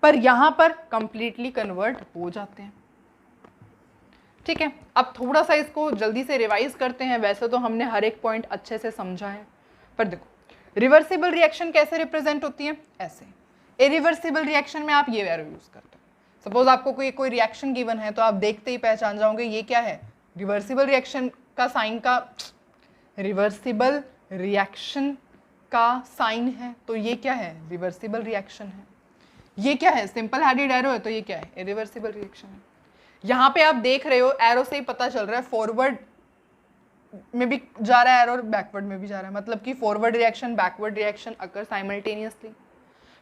Speaker 1: पर यहां पर कंप्लीटली कन्वर्ट हो जाते हैं, ठीक है। अब थोड़ा सा इसको जल्दी से रिवाइज करते हैं, वैसे तो हमने हर एक पॉइंट अच्छे से समझा है, पर देखो रिवर्सिबल रिएक्शन कैसे रिप्रेजेंट होती है, ऐसे। इरिवर्सिबल रिएक्शन में आप ये वैल्यू यूज करते हो, सपोज आपको कोई रिएक्शन गिवन है तो आप देखते ही पहचान जाओगे ये क्या है, रिवर्सिबल रिएक्शन का साइन का, रिवर्सिबल रिएक्शन का साइन है, तो ये क्या है, रिवर्सिबल रिएक्शन है। ये क्या है, सिंपल हेडेड एरो है, तो ये क्या है, इरिवर्सिबल रिएक्शन है। यहाँ पे आप देख रहे हो एरो से ही पता चल रहा है फॉरवर्ड में भी जा रहा है एरो और बैकवर्ड में भी जा रहा है, मतलब कि forward reaction backward reaction occur simultaneously.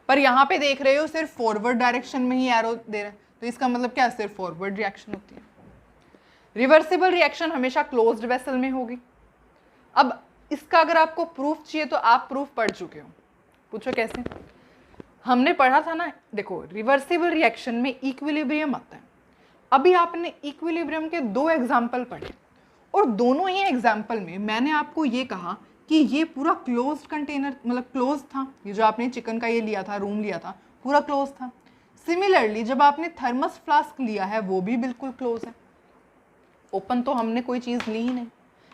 Speaker 1: पर यहाँ पे देख रहे हो सिर्फ फॉरवर्ड डायरेक्शन में ही एरो दे रहा है, तो इसका मतलब क्या है, सिर्फ फॉरवर्ड रिएक्शन होती है। रिवर्सिबल रिएक्शन हमेशा क्लोज्ड वेसल में होगी। अब इसका अगर आपको प्रूफ चाहिए तो आप प्रूफ पढ़ चुके हो, पूछो कैसे, हमने पढ़ा था ना। देखो रिवर्सिबल रिएक्शन में इक्विलिब्रियम आता है, अभी आपने इक्विलिब्रियम के 2 एग्जाम्पल पढ़े, और दोनों ही एग्जाम्पल में मैंने आपको ये कहा कि ये पूरा क्लोज्ड कंटेनर, मतलब क्लोज था, ये जो आपने चिकन का ये लिया था, रूम लिया था, पूरा क्लोज था। सिमिलरली जब आपने थर्मस फ्लास्क लिया है वो भी बिल्कुल क्लोज है, ओपन तो हमने कोई चीज़ ली ही नहीं,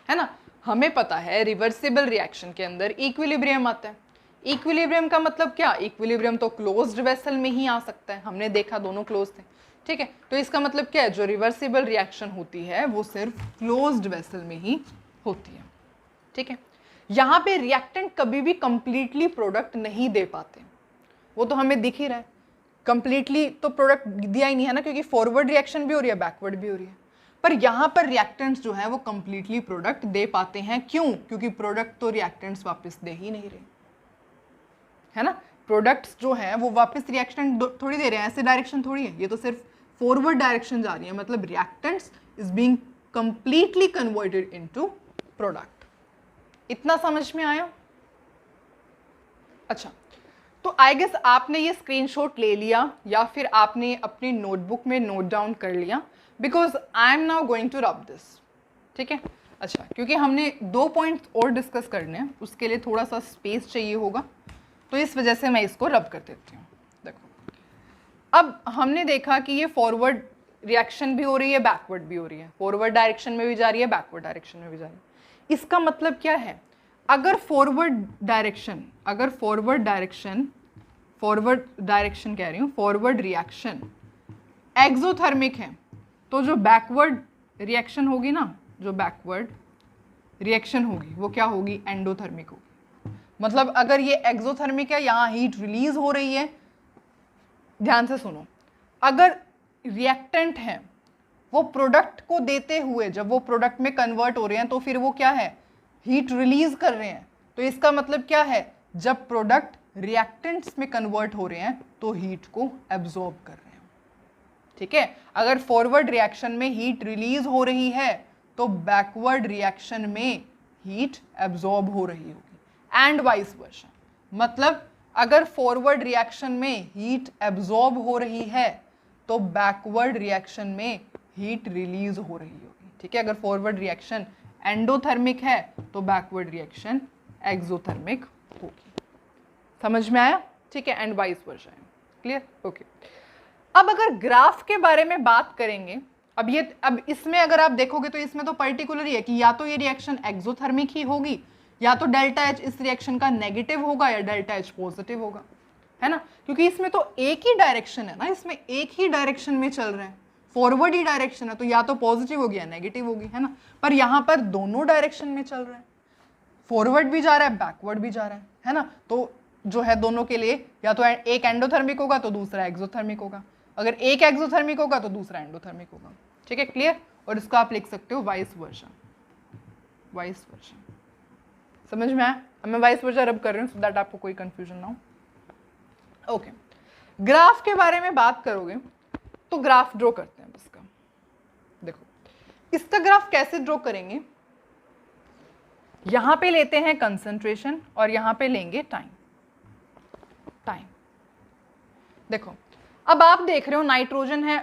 Speaker 1: है ना। हमें पता है रिवर्सिबल रिएक्शन के अंदर इक्विलिब्रियम आता है। इक्विलिब्रियम का मतलब क्या, इक्विलिब्रियम तो क्लोज्ड वेसल में ही आ सकता है, हमने देखा दोनों क्लोज थे, ठीक है। तो इसका मतलब क्या है, जो रिवर्सिबल रिएक्शन होती है वो सिर्फ क्लोज्ड वेसल में ही होती है, ठीक है। यहाँ पे रिएक्टेंट कभी भी कंप्लीटली प्रोडक्ट नहीं दे पाते, वो तो हमें दिख ही रहा है, कंप्लीटली तो प्रोडक्ट दिया ही नहीं है ना, क्योंकि फॉरवर्ड रिएक्शन भी हो रही है बैकवर्ड भी हो रही है। पर यहाँ पर रिएक्टेंट्स जो है वो कंप्लीटली प्रोडक्ट दे पाते हैं, क्यों, क्योंकि प्रोडक्ट तो रिएक्टेंट्स वापस दे ही नहीं रहे, है ना। प्रोडक्ट्स जो हैं वो वापस रिएक्टेंट थोड़ी दे रहे हैं, ऐसे डायरेक्शन थोड़ी है, ये तो सिर्फ फॉरवर्ड डायरेक्शन जा रही है, मतलब reactants is being completely converted into product. इतना समझ में आया? अच्छा, तो आई गेस आपने ये स्क्रीनशॉट ले लिया या फिर आपने अपनी नोटबुक में नोट डाउन कर लिया, because I am now going to rub this, ठीक है। अच्छा, क्योंकि हमने 2 पॉइंट्स और डिस्कस करने हैं, उसके लिए थोड़ा सा स्पेस चाहिए होगा, तो इस वजह से मैं इसको रब कर देती हूँ। देखो, अब हमने देखा कि ये फॉरवर्ड रिएक्शन भी हो रही है, बैकवर्ड भी हो रही है, फॉरवर्ड डायरेक्शन में भी जा रही है, बैकवर्ड डायरेक्शन में भी जा रही है। इसका मतलब क्या है, अगर फॉरवर्ड डायरेक्शन कह रही हूँ, फॉरवर्ड रिएक्शन एक्सोथर्मिक है, तो जो बैकवर्ड रिएक्शन होगी ना, जो बैकवर्ड रिएक्शन होगी वो क्या होगी, एंडोथर्मिक होगी। मतलब अगर ये एक्सोथर्मिक है, यहाँ हीट रिलीज हो रही है, ध्यान से सुनो, अगर रिएक्टेंट है वो प्रोडक्ट को देते हुए जब वो प्रोडक्ट में कन्वर्ट हो रहे हैं तो फिर वो क्या है, हीट रिलीज कर रहे हैं, तो इसका मतलब क्या है, जब प्रोडक्ट रिएक्टेंट्स में कन्वर्ट हो रहे हैं तो हीट को एब्जॉर्ब कर रहे हैं, ठीक है। अगर फॉरवर्ड रिएक्शन में हीट रिलीज हो रही है तो बैकवर्ड रिएक्शन में हीट एब्जॉर्ब हो रही होगी, एंड वाइस वर्सा। मतलब अगर फॉरवर्ड रिएक्शन में हीट एब्जॉर्ब हो रही है तो बैकवर्ड रिएक्शन में हीट रिलीज हो रही होगी, ठीक है। अगर फॉरवर्ड रिएक्शन एंडोथर्मिक है तो बैकवर्ड रिएक्शन एक्सोथर्मिक होगी। समझ में आया? ठीक है, एंड वाइस वर्सा है। क्लियर? ओके। अब अगर ग्राफ के बारे में बात करेंगे, अब इसमें अगर आप देखोगे तो इसमें तो पर्टिकुलर ही है कि या तो ये रिएक्शन एक्सोथर्मिक ही होगी, या तो डेल्टा एच इस रिएक्शन का नेगेटिव होगा या डेल्टा एच पॉजिटिव होगा, है ना, क्योंकि इसमें तो एक ही डायरेक्शन है ना, इसमें एक ही डायरेक्शन में चल रहे हैं, फॉरवर्ड ही डायरेक्शन है, तो या तो पॉजिटिव होगी या नेगेटिव होगी, है ना। पर यहाँ पर दोनों डायरेक्शन में चल रहे हैं, फॉरवर्ड भी जा रहा है, बैकवर्ड भी जा रहा है ना। तो जो है दोनों के लिए या तो एक एंडोथर्मिक होगा तो दूसरा एक्सोथर्मिक होगा, अगर एक एक्सोथर्मिक होगा तो दूसरा एंडोथर्मिक होगा, ठीक है, क्लियर। और इसको आप लिख सकते हो वाइस वर्सा, वाइस वर्सा, समझ में आया। अब मैं वाइस वर्सा रब कर रही हूँ सो दैट आपको कोई कंफ्यूजन ना हो। ओके, ग्राफ के बारे में बात करोगे तो ग्राफ ड्रॉ करते हैं इसका। देखो इसका ग्राफ कैसे ड्रॉ करेंगे, यहां पे लेते हैं कंसंट्रेशन और यहां पे लेंगे टाइम। देखो अब आप देख रहे हो नाइट्रोजन है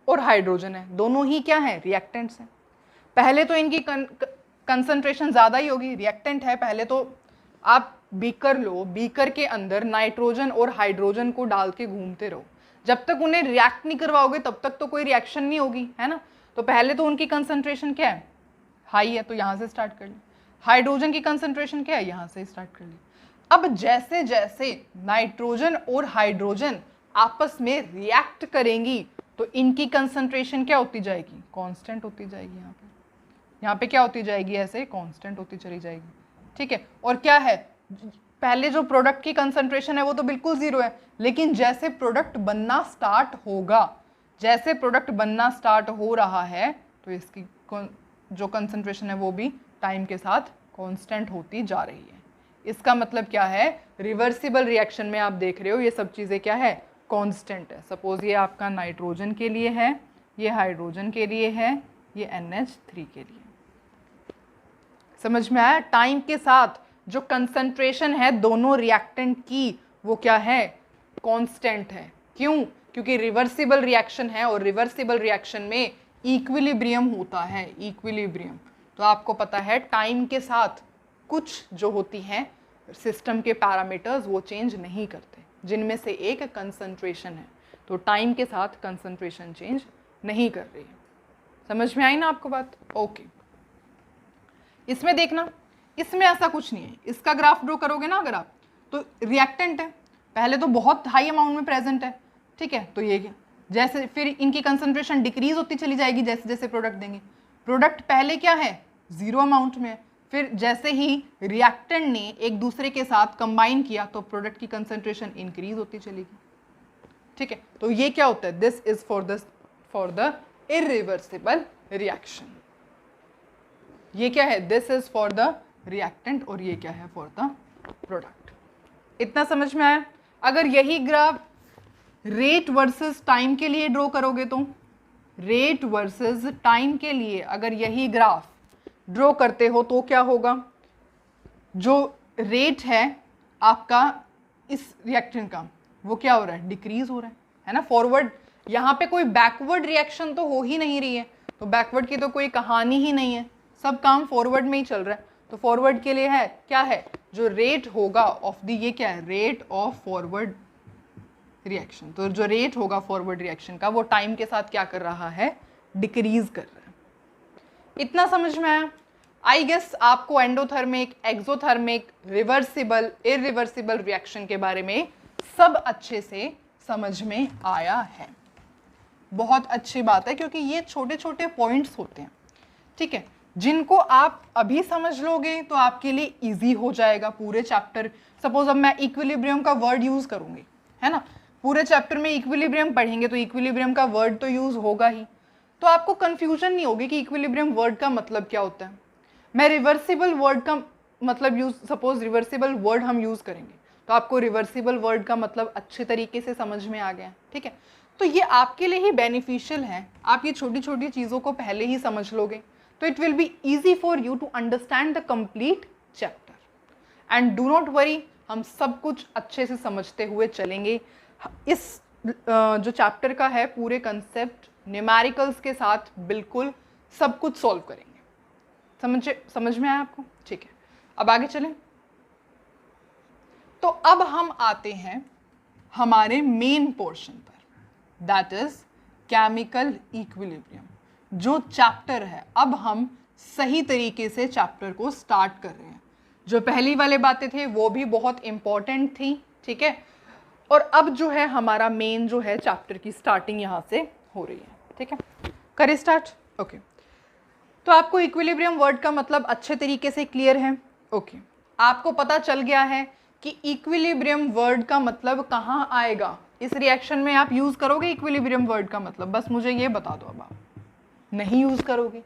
Speaker 1: और हाइड्रोजन है, दोनों ही क्या है, रिएक्टेंट्स हैं। पहले तो इनकी कंसंट्रेशन ज्यादा ही होगी, रिएक्टेंट है। पहले तो आप बीकर लो, बीकर के अंदर नाइट्रोजन और हाइड्रोजन को डाल के घूमते रहो, जब तक उन्हें रिएक्ट नहीं करवाओगे तब तक तो कोई रिएक्शन नहीं होगी, है ना। तो पहले तो उनकी कंसंट्रेशन क्या है, हाई है, तो यहां से स्टार्ट कर ली। हाइड्रोजन की कंसंट्रेशन क्या है, यहां से स्टार्ट कर ली। अब जैसे जैसे नाइट्रोजन और हाइड्रोजन आपस में रिएक्ट करेंगी तो इनकी कंसंट्रेशन क्या होती जाएगी, कांस्टेंट होती जाएगी। यहाँ पे क्या होती जाएगी, ऐसे कांस्टेंट होती चली जाएगी, ठीक है। और क्या है, पहले जो प्रोडक्ट की कंसंट्रेशन है वो तो बिल्कुल जीरो है, लेकिन जैसे प्रोडक्ट बनना स्टार्ट होगा, जैसे प्रोडक्ट बनना स्टार्ट हो रहा है तो इसकी जो कंसंट्रेशन है वो भी टाइम के साथ कांस्टेंट होती जा रही है। इसका मतलब क्या है, रिवर्सिबल रिएक्शन में आप देख रहे हो ये सब चीज़ें क्या है, कांस्टेंट है। सपोज ये आपका नाइट्रोजन के लिए है, ये हाइड्रोजन के लिए है, ये NH3 के लिए। समझ में आया। टाइम के साथ जो कंसंट्रेशन है दोनों रिएक्टेंट की वो क्या है, कांस्टेंट है। क्यों, क्योंकि रिवर्सिबल रिएक्शन है और रिवर्सिबल रिएक्शन में इक्विलिब्रियम होता है, इक्विलिब्रियम। तो आपको पता है टाइम के साथ कुछ जो होती हैं सिस्टम के पैरामीटर्स वो चेंज नहीं करते, जिनमें से एक कंसंट्रेशन है। तो टाइम के साथ कंसंट्रेशन चेंज नहीं कर रही है। समझ में आई ना आपको बात। ओके, इसमें देखना, इसमें ऐसा कुछ नहीं है। इसका ग्राफ ड्रॉ करोगे ना अगर आप, तो रिएक्टेंट है, पहले तो बहुत हाई अमाउंट में प्रेजेंट है, ठीक है। तो ये जैसे फिर इनकी कंसंट्रेशन डिक्रीज होती चली जाएगी जैसे जैसे प्रोडक्ट देंगे। प्रोडक्ट पहले क्या है, जीरो अमाउंट में, फिर जैसे ही रिएक्टेंट ने एक दूसरे के साथ कंबाइन किया तो प्रोडक्ट की कंसंट्रेशन इंक्रीज होती चलेगी, ठीक है। तो ये क्या होता है, this is for the irreversible reaction. ये क्या है, this is for the reactant और ये क्या है, फॉर द प्रोडक्ट। इतना समझ में आया। अगर यही ग्राफ रेट वर्सेस टाइम के लिए ड्रॉ करोगे तो रेट वर्सेस टाइम के लिए अगर यही ग्राफ ड्रॉ करते हो तो क्या होगा, जो रेट है आपका इस रिएक्टेंट का वो क्या हो रहा है, डिक्रीज हो रहा है ना। फॉरवर्ड, यहाँ पे कोई बैकवर्ड रिएक्शन तो हो ही नहीं रही है, तो बैकवर्ड की तो कोई कहानी ही नहीं है, सब काम फॉरवर्ड में ही चल रहा है। तो फॉरवर्ड के लिए है क्या है, जो रेट होगा ऑफ द, ये क्या है, रेट ऑफ फॉरवर्ड रिएक्शन। तो जो रेट होगा फॉरवर्ड रिएक्शन का वो टाइम के साथ क्या कर रहा है, डिक्रीज कर रहा है। इतना समझ में आया। आई गेस आपको endothermic, exothermic, reversible, irreversible reaction के बारे में सब अच्छे से समझ में आया है। बहुत अच्छी बात है, क्योंकि ये छोटे छोटे पॉइंट्स होते हैं, ठीक है, जिनको आप अभी समझ लोगे तो आपके लिए इजी हो जाएगा पूरे चैप्टर। सपोज अब मैं इक्विलिब्रियम का वर्ड यूज करूंगी, है ना, पूरे चैप्टर में इक्विलिब्रियम पढ़ेंगे तो इक्विलिब्रियम का वर्ड तो यूज होगा ही, तो आपको कंफ्यूजन नहीं होगी कि इक्विलिब्रियम वर्ड का मतलब क्या होता है। मैं रिवर्सिबल वर्ड का मतलब यूज, सपोज रिवर्सिबल वर्ड हम यूज करेंगे तो आपको रिवर्सिबल वर्ड का मतलब अच्छे तरीके से समझ में आ गया, ठीक है। तो ये आपके लिए ही बेनिफिशियल है, आप ये छोटी छोटी चीज़ों को पहले ही समझ लोगे तो it will be easy for you to understand the complete chapter. And do not worry, हम सब कुछ अच्छे से समझते हुए चलेंगे। इस जो चैप्टर का है पूरे कंसेप्ट न्यूमेरिकल्स के साथ बिल्कुल सब कुछ सॉल्व करेंगे। समझ में आया आपको, ठीक है। अब आगे चलें। तो अब हम आते हैं हमारे मेन पोर्शन पर। दैट इज केमिकल इक्विलिब्रियम, जो चैप्टर है। अब हम सही तरीके से चैप्टर को स्टार्ट कर रहे हैं। जो पहली वाले बातें थे वो भी बहुत इंपॉर्टेंट थी, ठीक है। और अब जो है हमारा मेन जो है चैप्टर की स्टार्टिंग यहाँ से हो रही है, ठीक है। करें स्टार्ट। ओके, तो आपको इक्विलिब्रियम वर्ड का मतलब अच्छे तरीके से क्लियर है। ओके, आपको पता चल गया है कि इक्विलिब्रियम वर्ड का मतलब कहाँ आएगा। इस रिएक्शन में आप यूज करोगे इक्विलिब्रियम वर्ड का मतलब, बस मुझे ये बता दो। अब आप नहीं यूज करोगे,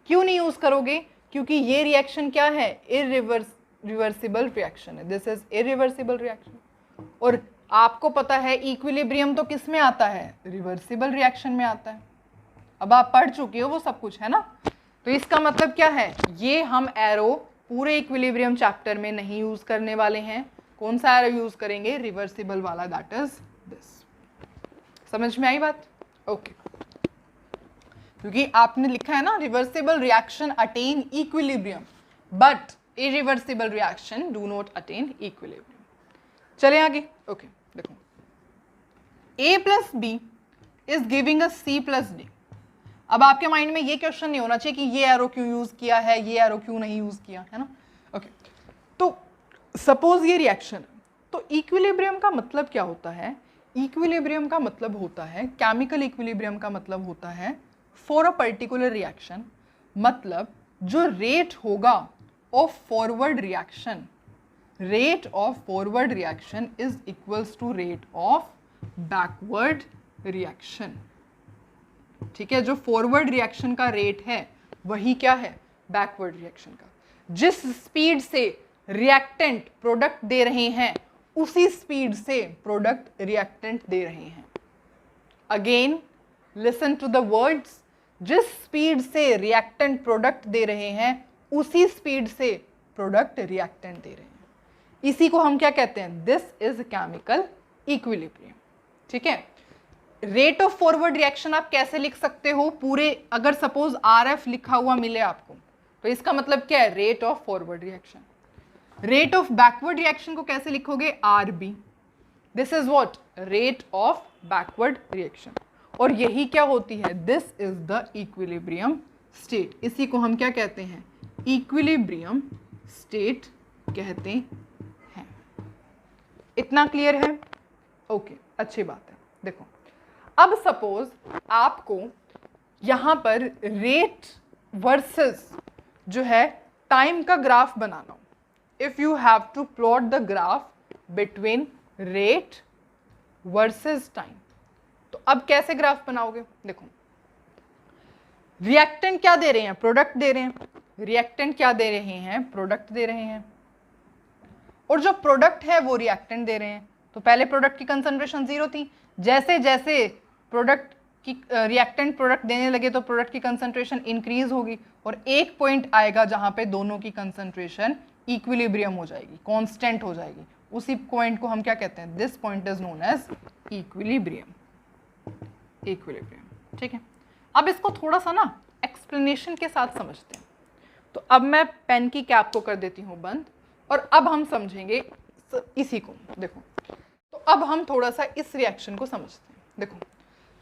Speaker 1: क्यों नहीं यूज करोगे? क्योंकि ये रिएक्शन क्या है? इरिवर्सिबल रिएक्शन है। This is irreversible reaction. और आपको पता है इक्विलिब्रियम तो किस में आता है? रिवर्सिबल रिएक्शन में आता है। अब आप पढ़ चुके हो वो सब कुछ, है ना। तो इसका मतलब क्या है? ये हम एरो पूरे इक्विलिब्रियम चैप्टर में नहीं यूज करने वाले हैं। कौन सा एरो यूज करेंगे? रिवर्सिबल वाला, दैट इज दिस। समझ में आई बात? ओके, क्योंकि आपने लिखा है ना reversible reaction attain equilibrium but irreversible reaction do not attain equilibrium. चले आगे। ओके, देखो, A plus B is giving a C plus D. अब आपके माइंड में ये क्वेश्चन नहीं होना चाहिए कि ये एरो क्यों यूज किया है, ये एरो क्यों नहीं यूज किया, है ना। ओके, तो सपोज ये रिएक्शन, तो इक्विलिब्रियम का मतलब क्या होता है? इक्विलिब्रियम का मतलब होता है, केमिकल इक्विलिब्रियम का मतलब होता है फॉर अ पर्टिकुलर रिएक्शन, मतलब जो रेट होगा of forward reaction, rate of forward reaction is equals to rate of backward reaction. ठीक है, जो फॉरवर्ड रिएक्शन का रेट है वही क्या है? बैकवर्ड रिएक्शन का। जिस स्पीड से रिएक्टेंट प्रोडक्ट दे रहे हैं उसी स्पीड से प्रोडक्ट रिएक्टेंट दे रहे हैं। Again listen to the words, जिस स्पीड से रिएक्टेंट प्रोडक्ट दे रहे हैं उसी स्पीड से प्रोडक्ट रिएक्टेंट दे रहे हैं। इसी को हम क्या कहते हैं? This is chemical equilibrium. ठीक है, रेट ऑफ फॉरवर्ड रिएक्शन आप कैसे लिख सकते हो? पूरे अगर सपोज RF लिखा हुआ मिले आपको तो इसका मतलब क्या है? Rate of forward reaction. Rate of backward reaction को कैसे लिखोगे? RB। This is what? Rate of backward reaction. और यही क्या होती है? This is the equilibrium state. इसी को हम क्या कहते हैं? इक्विलिब्रियम स्टेट कहते हैं। इतना क्लियर है? ओके, अच्छी बात है। देखो, अब सपोज आपको यहां पर रेट वर्सेस जो है टाइम का ग्राफ बनाना हो, if you have to plot the graph between rate versus time, तो अब कैसे ग्राफ बनाओगे? देखो, रिएक्टेंट क्या दे रहे हैं? प्रोडक्ट दे रहे हैं। रिएक्टेंट क्या दे रहे हैं? प्रोडक्ट दे रहे हैं। और जो प्रोडक्ट है वो रिएक्टेंट दे रहे हैं। तो पहले प्रोडक्ट की कंसंट्रेशन 0 थी, जैसे जैसे प्रोडक्ट की रिएक्टेंट प्रोडक्ट देने लगे तो प्रोडक्ट की कंसंट्रेशन इंक्रीज होगी और एक पॉइंट आएगा जहां पे दोनों की कंसंट्रेशन इक्विलिब्रियम हो जाएगी, कांस्टेंट हो जाएगी। उसी पॉइंट को हम क्या कहते हैं? This point is known as equilibrium. Equilibrium, ठीक है। अब इसको थोड़ा सा ना एक्सप्लेनेशन के साथ समझते हैं। तो अब मैं पेन की कैप को कर देती हूँ बंद और अब हम समझेंगे इसी को। देखो, तो अब हम थोड़ा सा इस रिएक्शन को समझते हैं। देखो,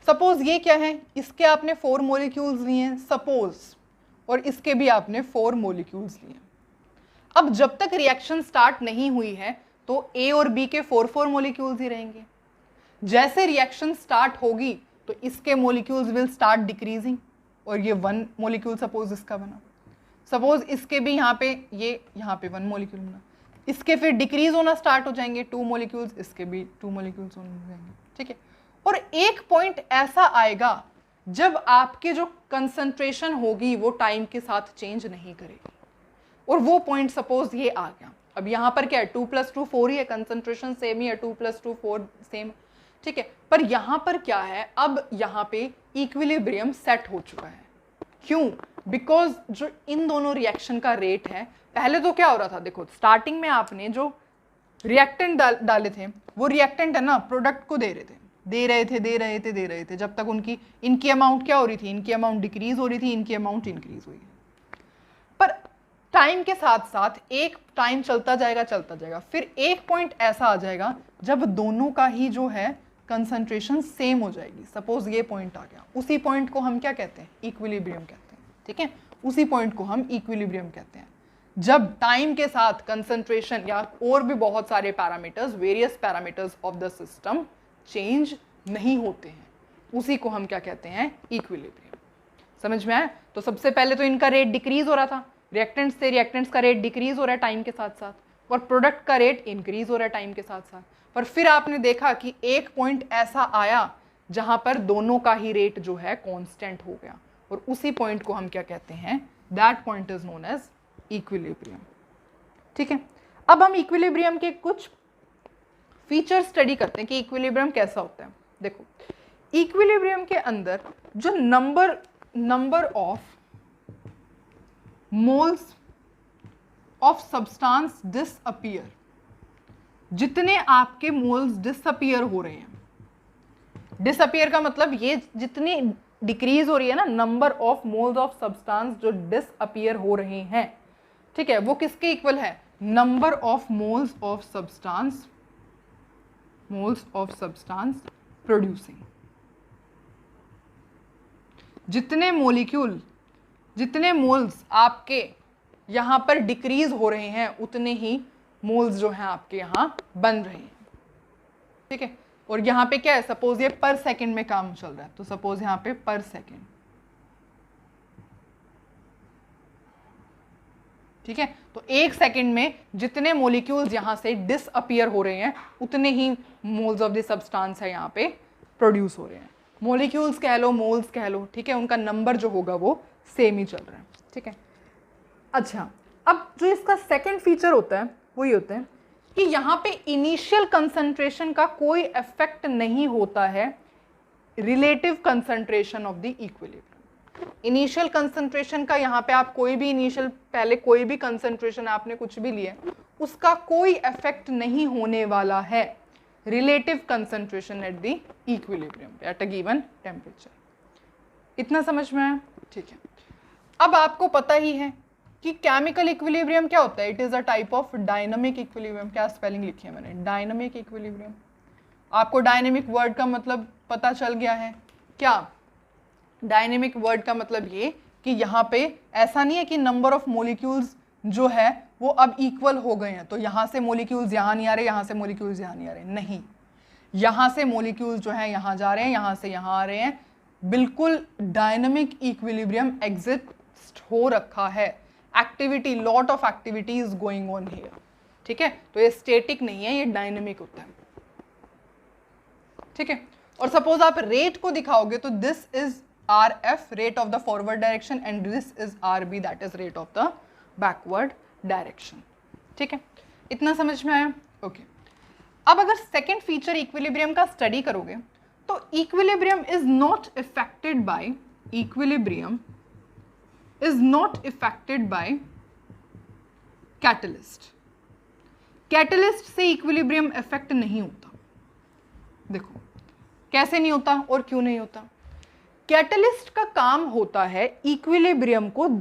Speaker 1: सपोज ये क्या है? इसके आपने 4 मॉलिक्यूल्स लिए हैं सपोज, और इसके भी आपने 4 मॉलिक्यूल्स लिए हैं। अब जब तक रिएक्शन स्टार्ट नहीं हुई है तो A और B के 4 मॉलिक्यूल्स ही रहेंगे। जैसे रिएक्शन स्टार्ट होगी तो इसके मॉलिक्यूल्स विल स्टार्ट डिक्रीजिंग और ये 1 मॉलिक्यूल सपोज इसका बना। सपोज इसके भी यहाँ पे 1 मॉलिक्यूल बना, इसके फिर डिक्रीज होना स्टार्ट हो जाएंगे 2 मॉलिक्यूल्स, इसके भी 2 मॉलिक्यूल्स होने जाएंगे। ठीक है, और एक पॉइंट ऐसा आएगा जब आपके जो कंसंट्रेशन होगी वो टाइम के साथ चेंज नहीं करेगी, और वो पॉइंट सपोज ये आ गया। अब यहाँ पर क्या है? 2 + 2 4 ही है, कंसंट्रेशन सेम ही है, 2 + 2 4 सेम। ठीक है, पर यहाँ पर क्या है? अब यहाँ पे इक्विलिब्रियम सेट हो चुका है। क्यों? बिकॉज जो इन दोनों रिएक्शन का रेट है, पहले तो क्या हो रहा था? देखो, स्टार्टिंग में आपने जो रिएक्टेंट डाले थे वो रिएक्टेंट है ना प्रोडक्ट को दे रहे थे जब तक इनकी अमाउंट क्या हो रही थी? इनकी अमाउंट डिक्रीज हो रही थी, इनकी अमाउंट इंक्रीज हुई। पर टाइम के साथ साथ एक टाइम चलता जाएगा, फिर एक पॉइंट ऐसा आ जाएगा जब दोनों का ही जो है कंसंट्रेशन सेम हो जाएगी। सपोज ये पॉइंट आ गया, उसी पॉइंट को हम क्या कहते हैं, इक्विलिब्रियम कहते हैं। ठीक है, उसी पॉइंट को हम इक्विलिब्रियम कहते हैं। जब टाइम के साथ कंसंट्रेशन या और भी बहुत सारे parameters, various parameters of the system change नहीं होते हैं, उसी को हम क्या कहते हैं, इक्विलिब्रियम। समझ में आया? तो सबसे पहले तो इनका रेट डिक्रीज हो रहा था, रिएक्टेंट्स से रिएक्टेंट्स का रेट डिक्रीज हो रहा है टाइम के साथ साथ, और प्रोडक्ट का रेट इंक्रीज हो रहा है टाइम के साथ साथ। पर फिर आपने देखा कि एक पॉइंट ऐसा आया जहां पर दोनों का ही रेट जो है कांस्टेंट हो गया, और उसी पॉइंट को हम क्या कहते हैं, that point is known as equilibrium. ठीक है, अब हम इक्विलिब्रियम के कुछ फीचर स्टडी करते हैं कि इक्विलिब्रियम कैसा होता है। देखो, इक्विलिब्रियम के अंदर जो number of moles of substance disappear, जितने आपके मोल्स डिसअपीयर हो रहे हैं, डिसअपीयर का मतलब ये जितनी डिक्रीज हो रही है ना, number of moles of substance जो डिसअपीयर हो रहे हैं, ठीक है, वो किसके इक्वल है, number of moles of substance producing. जितने मोल्स आपके यहां पर डिक्रीज हो रहे हैं, उतने ही मोल्स जो हैं आपके यहां बन रहे हैं। ठीक है, और यहां पे क्या है, सपोज ये पर सेकंड में काम चल रहा है, तो सपोज यहां पे पर सेकंड, ठीक है, तो एक सेकंड में जितने मॉलिक्यूल्स यहां से डिसअपीयर हो रहे हैं, उतने ही मोल्स ऑफ द सब्सटेंस है यहां पे प्रोड्यूस हो रहे हैं। मॉलिक्यूल्स कह लो, मोल्स कह लो, ठीक है, उनका नंबर जो होगा वो सेम ही चल रहा है। ठीक है, अच्छा, अब जो इसका सेकंड फीचर होता है वो ये होता है कि यहाँ पे इनिशियल कंसंट्रेशन का कोई इफेक्ट नहीं होता है relative concentration of the equilibrium. Initial concentration का यहाँ पे आप कोई भी इनिशियल, पहले कोई भी कंसंट्रेशन आपने कुछ भी लिया, उसका कोई इफेक्ट नहीं होने वाला है relative concentration at the equilibrium at a given temperature. इतना समझ में आया? ठीक है, अब आपको पता ही है कि केमिकल इक्विलिब्रियम क्या होता है, it is a type of dynamic equilibrium. क्या स्पेलिंग लिखी है मैंने, डायनामिक इक्विलिब्रियम। आपको डायनेमिक वर्ड का मतलब पता चल गया है क्या? डायनेमिक वर्ड का मतलब ये कि यहाँ पे ऐसा नहीं है कि नंबर ऑफ मॉलिक्यूल्स जो है वो अब इक्वल हो गए हैं, तो यहाँ से मॉलिक्यूल्स यहाँ नहीं आ रहे, यहाँ से मॉलिक्यूल्स यहाँ नहीं आ रहे, नहीं, यहाँ से मॉलिक्यूल्स जो है यहाँ जा रहे हैं, यहाँ से यहाँ आ रहे हैं। बिल्कुल डायनेमिक इक्विलिब्रियम एग्जिस्ट हो रखा है, activity, lot of activity is going on here. ठीक है, तो ये स्टेटिक नहीं है, ये डायनेमिक होता है। ठीक है, और सपोज आप रेट को दिखाओगे तो this is RF, rate of the forward direction, and this is RB, that is rate of the backward direction. ठीक है, इतना समझ में आया? ओके, अब अगर सेकेंड फीचर इक्विलिब्रियम का स्टडी करोगे तो equilibrium is not affected by catalyst. Catalyst से इक्विलिब्रियम इफेक्ट नहीं होता। देखो कैसे नहीं होता और क्यों नहीं होता। कैटलिस्ट का काम होता है इक्विलिब्रियम पर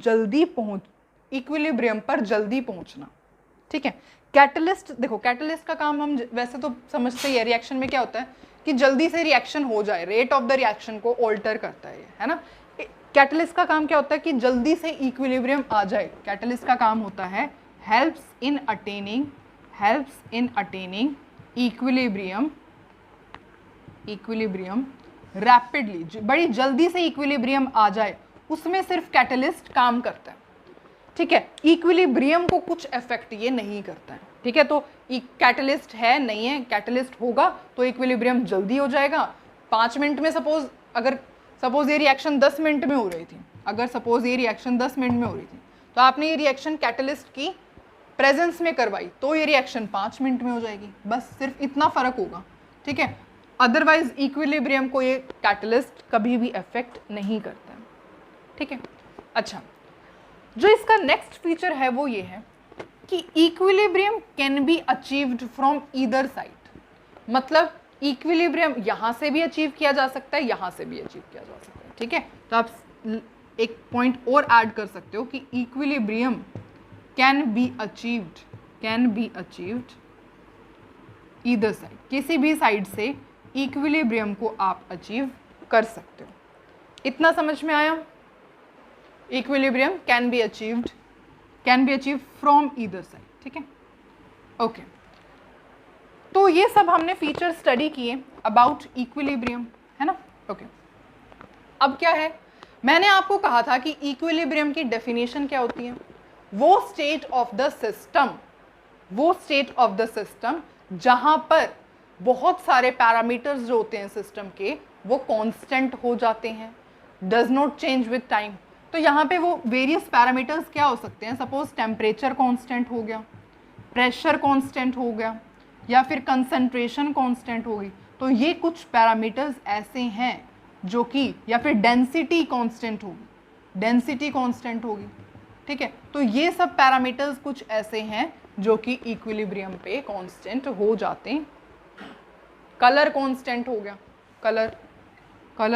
Speaker 1: जल्दी पहुंचना। ठीक है, कैटलिस्ट, देखो कैटलिस्ट का काम हम वैसे तो समझते ही है, रिएक्शन में क्या होता है कि जल्दी से रिएक्शन हो जाए, रेट ऑफ द रिएक्शन को ऑल्टर करता है ना। कैटलिस्ट का काम क्या होता है कि जल्दी से इक्विलिब्रियम आ जाए। कैटलिस्ट का काम होता है helps in attaining equilibrium rapidly, बड़ी जल्दी से इक्विलिब्रियम आ जाए, उसमें सिर्फ कैटलिस्ट काम करता है। ठीक है, इक्विलिब्रियम को कुछ इफेक्ट ये नहीं करता है। ठीक है, तो कैटलिस्ट है नहीं है, कैटलिस्ट होगा तो इक्विलिब्रियम जल्दी हो जाएगा 5 मिनट में। सपोज ये रिएक्शन 10 मिनट में हो रही थी, तो आपने ये रिएक्शन कैटलिस्ट की प्रेजेंस में करवाई तो ये रिएक्शन 5 मिनट में हो जाएगी, बस सिर्फ इतना फर्क होगा। ठीक है, अदरवाइज इक्विलिब्रियम को ये कैटलिस्ट कभी भी अफेक्ट नहीं करता है। ठीक है, अच्छा, जो इसका नेक्स्ट फीचर है वो ये है कि equilibrium can be achieved from either side. मतलब इक्विलिब्रियम यहाँ से भी अचीव किया जा सकता है, यहाँ से भी अचीव किया जा सकता है। ठीक है, तो आप एक पॉइंट और ऐड कर सकते हो कि equilibrium can be achieved either side, किसी भी साइड से इक्विलिब्रियम को आप अचीव कर सकते हो। इतना समझ में आया? Equilibrium can be achieved from either side, ठीक है, ओके। तो ये सब हमने फीचर स्टडी किए अबाउट इक्विलिब्रियम, है ना, ओके। अब क्या है, मैंने आपको कहा था कि इक्विलिब्रियम की डेफिनेशन क्या होती है? वो स्टेट ऑफ द सिस्टम जहां पर बहुत सारे पैरामीटर्स जो होते हैं सिस्टम के वो कांस्टेंट हो जाते हैं, does not change with time. तो यहाँ पे वो वेरियस पैरामीटर्स क्या हो सकते हैं? सपोज टेम्परेचर कांस्टेंट हो गया, प्रेशर कांस्टेंट हो गया, या फिर कंसंट्रेशन कांस्टेंट होगी। तो ये कुछ पैरामीटर्स ऐसे हैं जो कि, या फिर डेंसिटी कांस्टेंट होगी, ठीक है। तो ये सब पैरामीटर्स कुछ ऐसे हैं जो कि इक्विलिब्रियम पे कांस्टेंट हो जाते हैं। कलर कांस्टेंट हो गया, कलर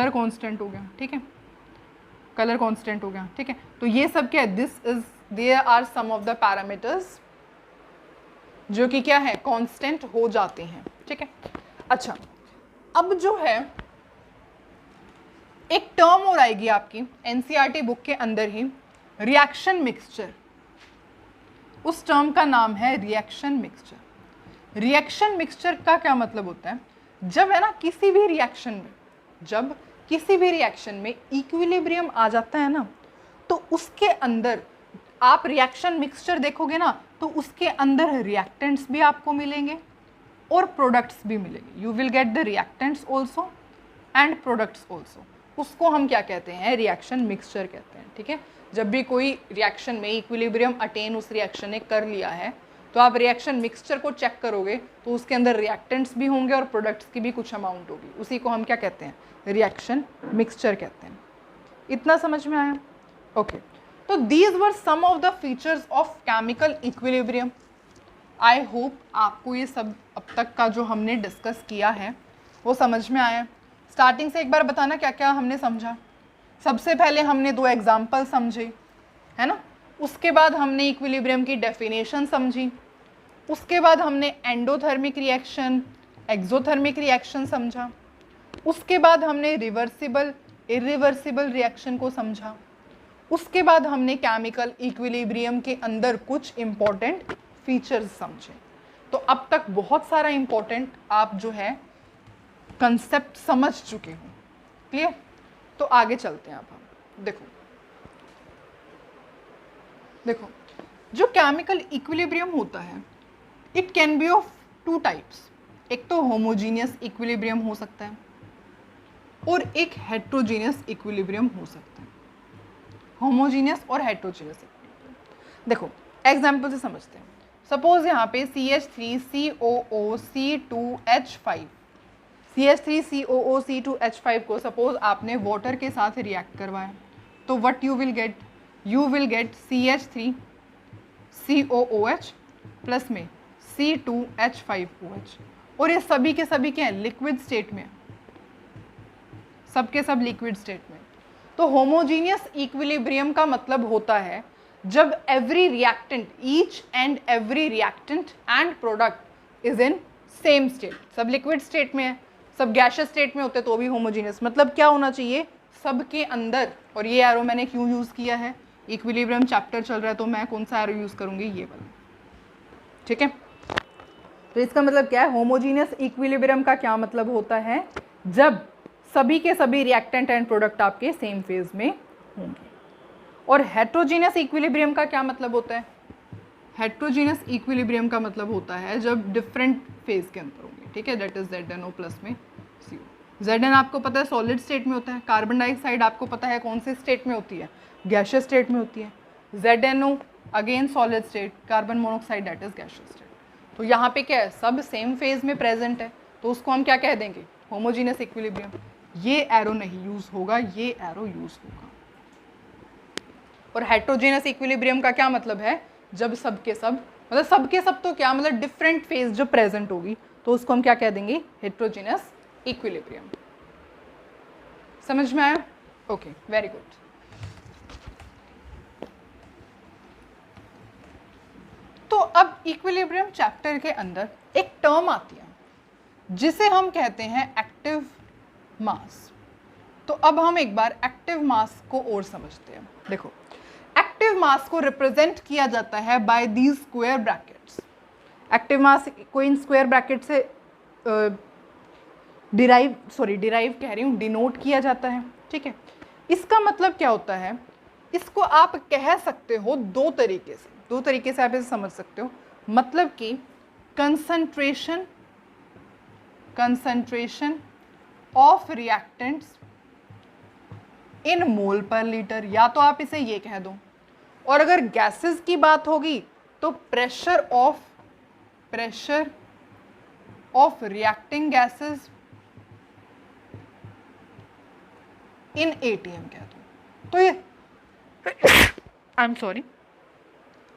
Speaker 1: कांस्टेंट हो गया, ठीक है, कलर कांस्टेंट हो गया, ठीक है। तो ये सब क्या है? There are some of the parameters जो कि क्या है? कांस्टेंट हो जाते हैं, ठीक है। अच्छा, अब जो है एक टर्म और आएगी आपकी एनसीईआरटी बुक के अंदर ही, रिएक्शन मिक्सचर। उस टर्म का नाम है रिएक्शन मिक्सचर। रिएक्शन मिक्सचर का क्या मतलब होता है? जब है ना किसी भी रिएक्शन में इक्विलिब्रियम आ जाता है ना, तो उसके अंदर आप रिएक्शन मिक्सचर देखोगे ना, तो उसके अंदर रिएक्टेंट्स भी आपको मिलेंगे और प्रोडक्ट्स भी मिलेंगे। You will get the reactants also and products also. उसको हम क्या कहते हैं? रिएक्शन मिक्सचर कहते हैं, ठीक है। जब भी कोई रिएक्शन में इक्विलिब्रियम अटेन उस रिएक्शन ने कर लिया है, तो आप रिएक्शन मिक्सचर को चेक करोगे तो उसके अंदर रिएक्टेंट्स भी होंगे और प्रोडक्ट्स की भी कुछ अमाउंट होगी। उसी को हम क्या कहते हैं? रिएक्शन मिक्सचर कहते हैं। इतना समझ में आया? ओके। तो these were some of the features of chemical equilibrium. I hope आपको ये सब अब तक का जो हमने डिस्कस किया है वो समझ में आया। स्टार्टिंग से एक बार बताना क्या क्या हमने समझा। सबसे पहले हमने 2 एग्जाम्पल समझे, है ना। उसके बाद हमने इक्विलिब्रियम की डेफिनेशन समझी। उसके बाद हमने एंडोथर्मिक रिएक्शन, एक्सोथर्मिक रिएक्शन समझा। उसके बाद हमने रिवर्सिबल इरिवर्सिबल रिएक्शन को समझा। उसके बाद हमने केमिकल इक्विलिब्रियम के अंदर कुछ इम्पॉर्टेंट फीचर्स समझे। तो अब तक बहुत सारा इम्पॉर्टेंट आप जो है कंसेप्ट समझ चुके हो। क्लियर? तो आगे चलते हैं अब हम। देखो जो केमिकल इक्विलिब्रियम होता है, it can be of 2 types. एक तो होमोजीनियस इक्विलिब्रियम हो सकता है और एक हेट्रोजीनियस इक्विलिब्रियम हो सकता है। होमोजीनियस और हेट्रोजीनियस इक्विलिब्रियम देखो एग्जाम्पल से समझते हैं। सपोज यहाँ पे CH3COOC2H5 CH3COOC2H5 को सपोज आपने वाटर के साथ रिएक्ट करवाया, तो what you will get CH3COOH plus में C2H5OH। और ये सभी के सभी क्या है? लिक्विड स्टेट में, सब के सब लिक्विड स्टेट में। तो होमोजीनियस इक्विलिब्रियम का मतलब होता है जब every reactant, each and every reactant and product is in same state. सब लिक्विड स्टेट में है, सब गैशियस स्टेट में होते तो भी होमोजीनियस। मतलब क्या होना चाहिए? सबके अंदर, और ये एरो मैंने क्यों यूज़ किया है, इक्विलिब्रियम चैप्टर चल रहा है तो मैं कौन सा एरो यूज़ करूँगी? ये वाला, ठीक है। तो इसका मतलब क्या है? होमोजीनियस इक्विलिब्रियम का क्या मतलब होता है? जब सभी के सभी रिएक्टेंट एंड प्रोडक्ट आपके सेम फेज में होंगे। और हेट्रोजीनियस इक्विलिब्रियम का क्या मतलब होता है? हेट्रोजीनियस इक्विलिब्रियम का मतलब होता है जब डिफरेंट फेज के अंदर होंगे, ठीक है। दैट इज ZnO प्लस में CO। Zn आपको पता है सॉलिड स्टेट में होता है। कार्बन डाइऑक्साइड आपको पता है कौन से स्टेट में होती है? गैशियस स्टेट में होती है। ZnO again solid state, carbon monoxide that is gaseous state. तो यहाँ पे क्या है? सब सेम फेज में प्रेजेंट है, तो उसको हम क्या कह देंगे? Homogeneous equilibrium. ये एरो नहीं यूज होगा, ये एरो यूज होगा। और हेट्रोजीनियस इक्विलिब्रियम का क्या मतलब है? जब सब के सब, मतलब सब के सब तो क्या मतलब डिफरेंट फेज जो प्रेजेंट होगी, तो उसको हम क्या कह देंगे? Heterogeneous equilibrium. समझ में आया? Okay, very good. तो अब इक्विलिब्रियम चैप्टर के अंदर एक टर्म आती है जिसे हम कहते हैं एक्टिव मास। तो अब हम एक बार एक्टिव मास को और समझते हैं। देखो, एक्टिव मास को रिप्रेजेंट किया जाता है by these square brackets. Active mass को इन स्क्वायर ब्रैकेट से डिनोट किया जाता है। ठीक है, इसका मतलब क्या होता है, इसको आप कह सकते हो दो तरीके से आप इसे समझ सकते हो। मतलब कि concentration of reactants in mole per litre, या तो आप इसे ये कह दो, और अगर गैसेस की बात होगी तो pressure of reacting gases in ATM कह दो। तो ये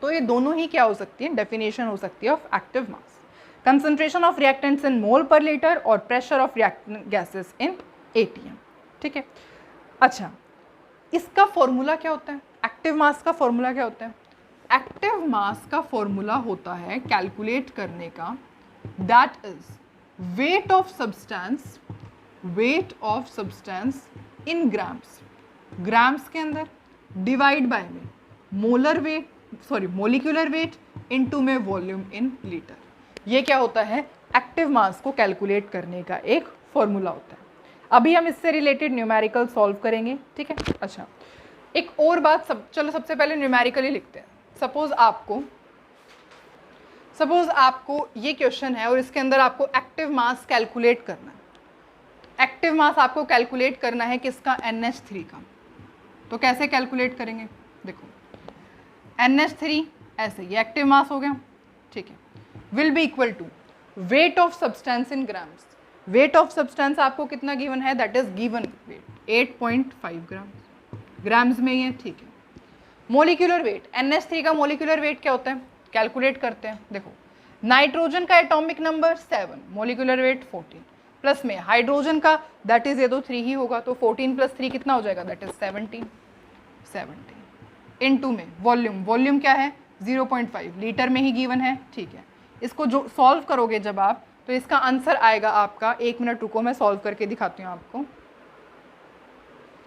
Speaker 1: तो ये दोनों ही क्या हो सकती है, डेफिनेशन हो सकती है of active mass, concentration of reactants in mole per litre और pressure of reacting gases in ATM। ठीक है, अच्छा, इसका फॉर्मूला क्या होता है, एक्टिव मास का फॉर्मूला क्या होता है? एक्टिव मास का फॉर्मूला होता है कैलकुलेट करने का, that is wait of substance in grams के अंदर डिवाइड बाय में मोलिकुलर वेट इनटू में वॉल्यूम इन लीटर। ये क्या होता है, एक्टिव मास को कैलकुलेट करने का एक फॉर्मूला होता है। अभी हम इससे रिलेटेड न्यूमेरिकल सॉल्व करेंगे। ठीक है, अच्छा, एक और बात, चलो सबसे पहले न्यूमेरिकली लिखते हैं। सपोज आपको ये क्वेश्चन है और इसके अंदर आपको एक्टिव मास कैलकुलेट करना है। एक्टिव मास आपको कैलकुलेट करना है किसका, NH3 का। तो कैसे कैलकुलेट करेंगे, देखो, NH3 ऐसे, ये एक्टिव मास हो गया। ठीक है, will be equal to weight of substance in grams. Weight of substance आपको कितना गिवन है, that is given weight 8.5 grams में ही है। ठीक है, मोलिकुलर वेट, NH3 का मोलिकुलर वेट क्या होता है, कैलकुलेट करते हैं। देखो, नाइट्रोजन का atomic number 7, molecular weight 14, plus में हाइड्रोजन का, दैट इज ये तो 3 ही होगा, तो 14 + 3 कितना हो जाएगा, दैट इज 17 इनटू में वॉल्यूम क्या है, 0.5 लीटर में ही गिवन है। ठीक है, इसको जो सॉल्व करोगे जब आप, तो इसका आंसर आएगा आपका, 1 मिनट रुको मैं सॉल्व करके दिखाती हूँ आपको।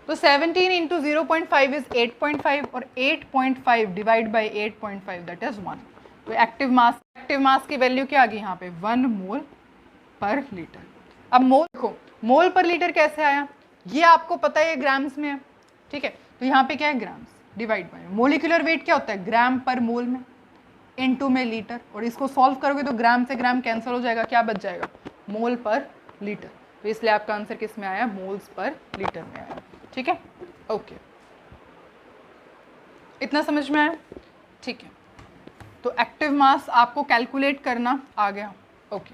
Speaker 1: तो 17 इंटू 0.5 इज 8.5 और 8.5 डिवाइड बाई 8.5 दैट इज 1। तो एक्टिव मास की वैल्यू क्या आ गई यहाँ पे, 1 मोल पर लीटर। अब देखो मोल पर लीटर कैसे आया, ये आपको पता है, ये ग्राम्स में है। ठीक है, तो यहाँ पे क्या है, grams divide by molecular weight क्या होता है, ग्राम पर मोल में इनटू में लीटर, और इसको सॉल्व करोगे तो ग्राम से ग्राम कैंसिल हो जाएगा, क्या बच जाएगा, मोल पर लीटर। तो इसलिए आपका आंसर किस में आया, मोल्स पर लीटर में आया। ठीक है, ओके, इतना समझ में आया। ठीक है, तो एक्टिव मास आपको कैलकुलेट करना आ गया। ओके,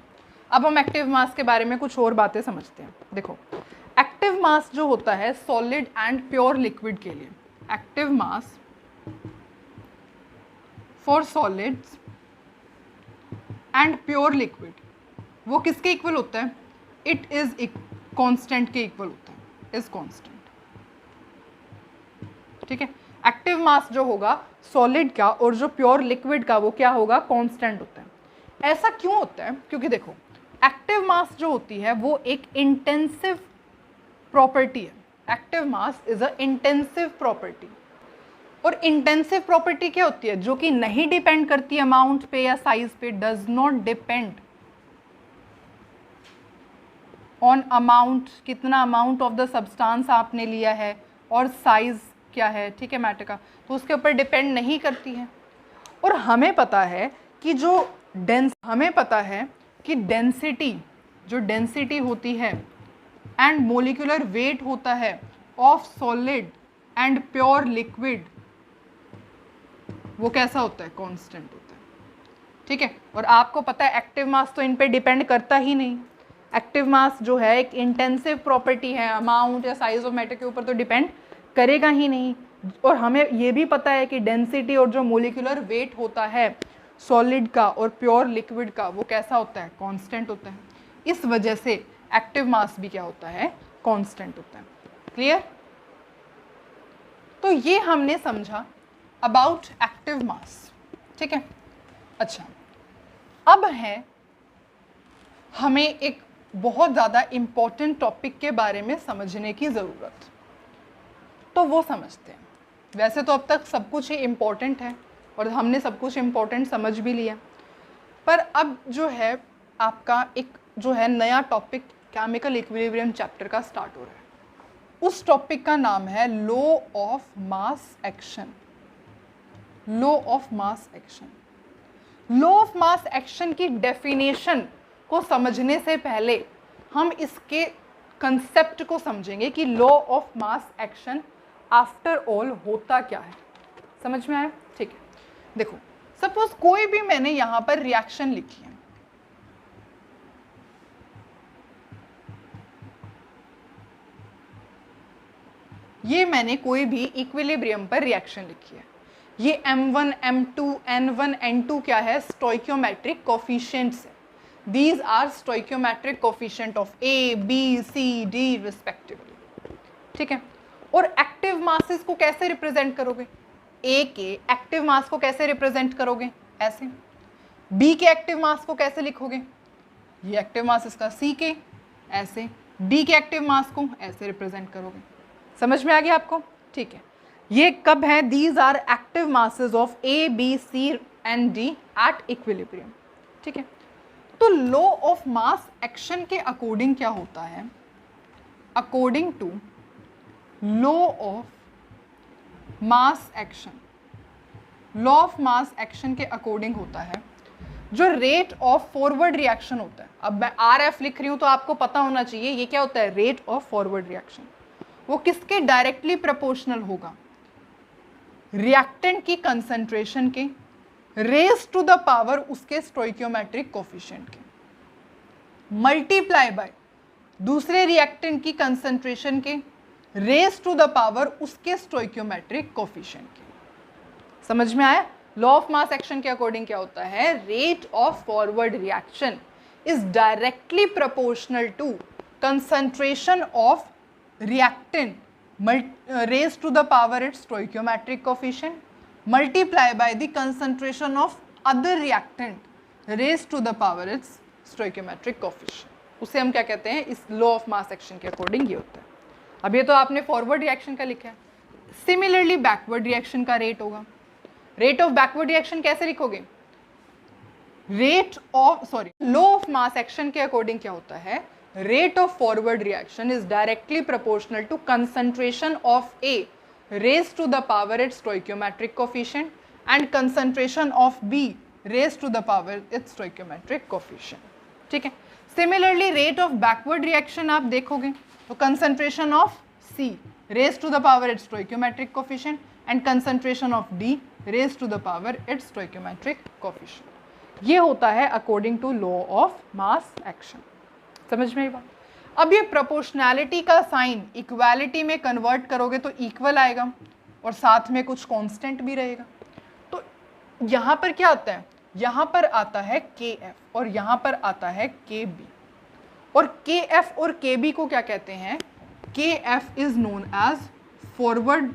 Speaker 1: अब हम एक्टिव मास के बारे में कुछ और बातें समझते हैं। देखो, एक्टिव मास जो होता है सॉलिड एंड प्योर लिक्विड के लिए, active mass for solids and pure liquid, वो किसके इक्वल होता है, इट इज कांस्टेंट के इक्वल होता है, इज कांस्टेंट। ठीक है, एक्टिव मास जो होगा सॉलिड का और जो प्योर लिक्विड का, वो क्या होगा, कांस्टेंट होता है। ऐसा क्यों होता है, क्योंकि देखो, एक्टिव मास जो होती है वो एक इंटेंसिव प्रॉपर्टी है। Active mass is a intensive property, और इंटेंसिव प्रॉपर्टी क्या होती है, जो कि नहीं डिपेंड करती अमाउंट पे या साइज पे, does not depend on amount, कितना अमाउंट ऑफ द सब्सटेंस आपने लिया है और साइज क्या है, ठीक है, मैटर का, तो उसके ऊपर डिपेंड नहीं करती है। और हमें पता है कि डेंसिटी, जो डेंसिटी होती है एंड मोलिकुलर वेट होता है of solid and pure liquid, वो कैसा होता है, कांस्टेंट होता है। ठीक है, और आपको पता है एक्टिव मास तो इन पे डिपेंड करता ही नहीं। एक्टिव मास जो है एक इंटेंसिव प्रॉपर्टी है, अमाउंट या साइज ऑफ मैटर के ऊपर तो डिपेंड करेगा ही नहीं। और हमें ये भी पता है कि डेंसिटी और जो मोलिकुलर वेट होता है सॉलिड का और प्योर लिक्विड का, वो कैसा होता है, कांस्टेंट होता है। इस वजह से एक्टिव मास भी क्या होता है, कांस्टेंट होता है। क्लियर? तो ये हमने समझा अबाउट एक्टिव मास। ठीक है, अच्छा, अब है हमें एक बहुत ज़्यादा इम्पॉर्टेंट टॉपिक के बारे में समझने की ज़रूरत, तो वो समझते हैं। वैसे तो अब तक सब कुछ ही इम्पॉर्टेंट है और हमने सब कुछ इम्पॉर्टेंट समझ भी लिया, पर अब जो है आपका एक जो है नया टॉपिक केमिकल इक्विलिब्रियम चैप्टर का स्टार्ट हो रहा है। उस टॉपिक का नाम है law of mass action. Law of mass action. Law of mass action की डेफिनेशन को समझने से पहले हम इसके कंसेप्ट को समझेंगे कि law of mass action after all होता क्या है। समझ में आया? ठीक है, देखो सपोज कोई भी मैंने यहां पर रिएक्शन लिखी है, ये मैंने कोई भी इक्विलिब्रियम पर रिएक्शन लिखी है। ये M1, M2, N1, N2 क्या है? स्टोइकियोमेट्रिक कोफिशिएंट्स है। These are stoichiometric coefficient of A, B, C, D respectively। ठीक है, और एक्टिव मासेस को कैसे रिप्रेजेंट करोगे? A के एक्टिव मास को कैसे रिप्रेजेंट करोगे? ऐसे। B के एक्टिव मास को कैसे लिखोगे? ये एक्टिव मास इसका C के, ऐसे। D के एक्टिव मास को ऐसे रिप्रेजेंट करोगे। समझ में आ गया आपको? ठीक है, ये कब है? These are active masses of A, B, C and D at equilibrium. ठीक है, तो लॉ ऑफ मास एक्शन के अकॉर्डिंग क्या होता है? According to law of mass action, law of mass action के अकॉर्डिंग होता है जो रेट ऑफ फॉरवर्ड रिएक्शन होता है। अब मैं RF लिख रही हूं तो आपको पता होना चाहिए ये क्या होता है? Rate of forward reaction. वो किसके डायरेक्टली प्रोपोर्शनल होगा? रिएक्टेंट की कंसंट्रेशन के रेज टू द पावर उसके स्टोइकियोमेट्रिक कोफिशिएंट के, मल्टीप्लाई बाय दूसरे रिएक्टेंट की कंसंट्रेशन के रेज टू द पावर उसके स्टोइकियोमेट्रिक कोफिशिएंट के। समझ में आया? लॉ ऑफ मास एक्शन के अकॉर्डिंग क्या होता है? Rate of forward reaction is directly proportional to concentration of reactant raised to the power its stoichiometric coefficient multiply by the concentration of other reactant raised to the power its stoichiometric coefficient। उसे हम क्या कहते हैं? इस law of mass action के according ये होता है। अब ये तो आपने फॉरवर्ड रिएक्शन का लिखा है, सिमिलरली बैकवर्ड रिएक्शन का रेट होगा। रेट ऑफ बैकवर्ड रिएक्शन कैसे लिखोगे? लॉ ऑफ मास एक्शन के अकॉर्डिंग क्या होता है? Rate of forward reaction is directly proportional to concentration of A raised to the power its stoichiometric coefficient and concentration of B raised to the power its stoichiometric coefficient। ठीक है, similarly rate of backward reaction आप देखोगे तो concentration of C raised to the power its stoichiometric coefficient and concentration of D raised to the power its stoichiometric coefficient। ये होता है according to law of mass action। समझ में आई बात? अब ये प्रोपोर्शनैलिटी का साइन इक्वालिटी में कन्वर्ट करोगे तो इक्वल आएगा और साथ में कुछ कांस्टेंट भी रहेगा। तो यहाँ पर क्या आता है? यहाँ पर आता है KF और यहाँ पर आता है KB, और KF और KB को क्या कहते हैं? KF is known as forward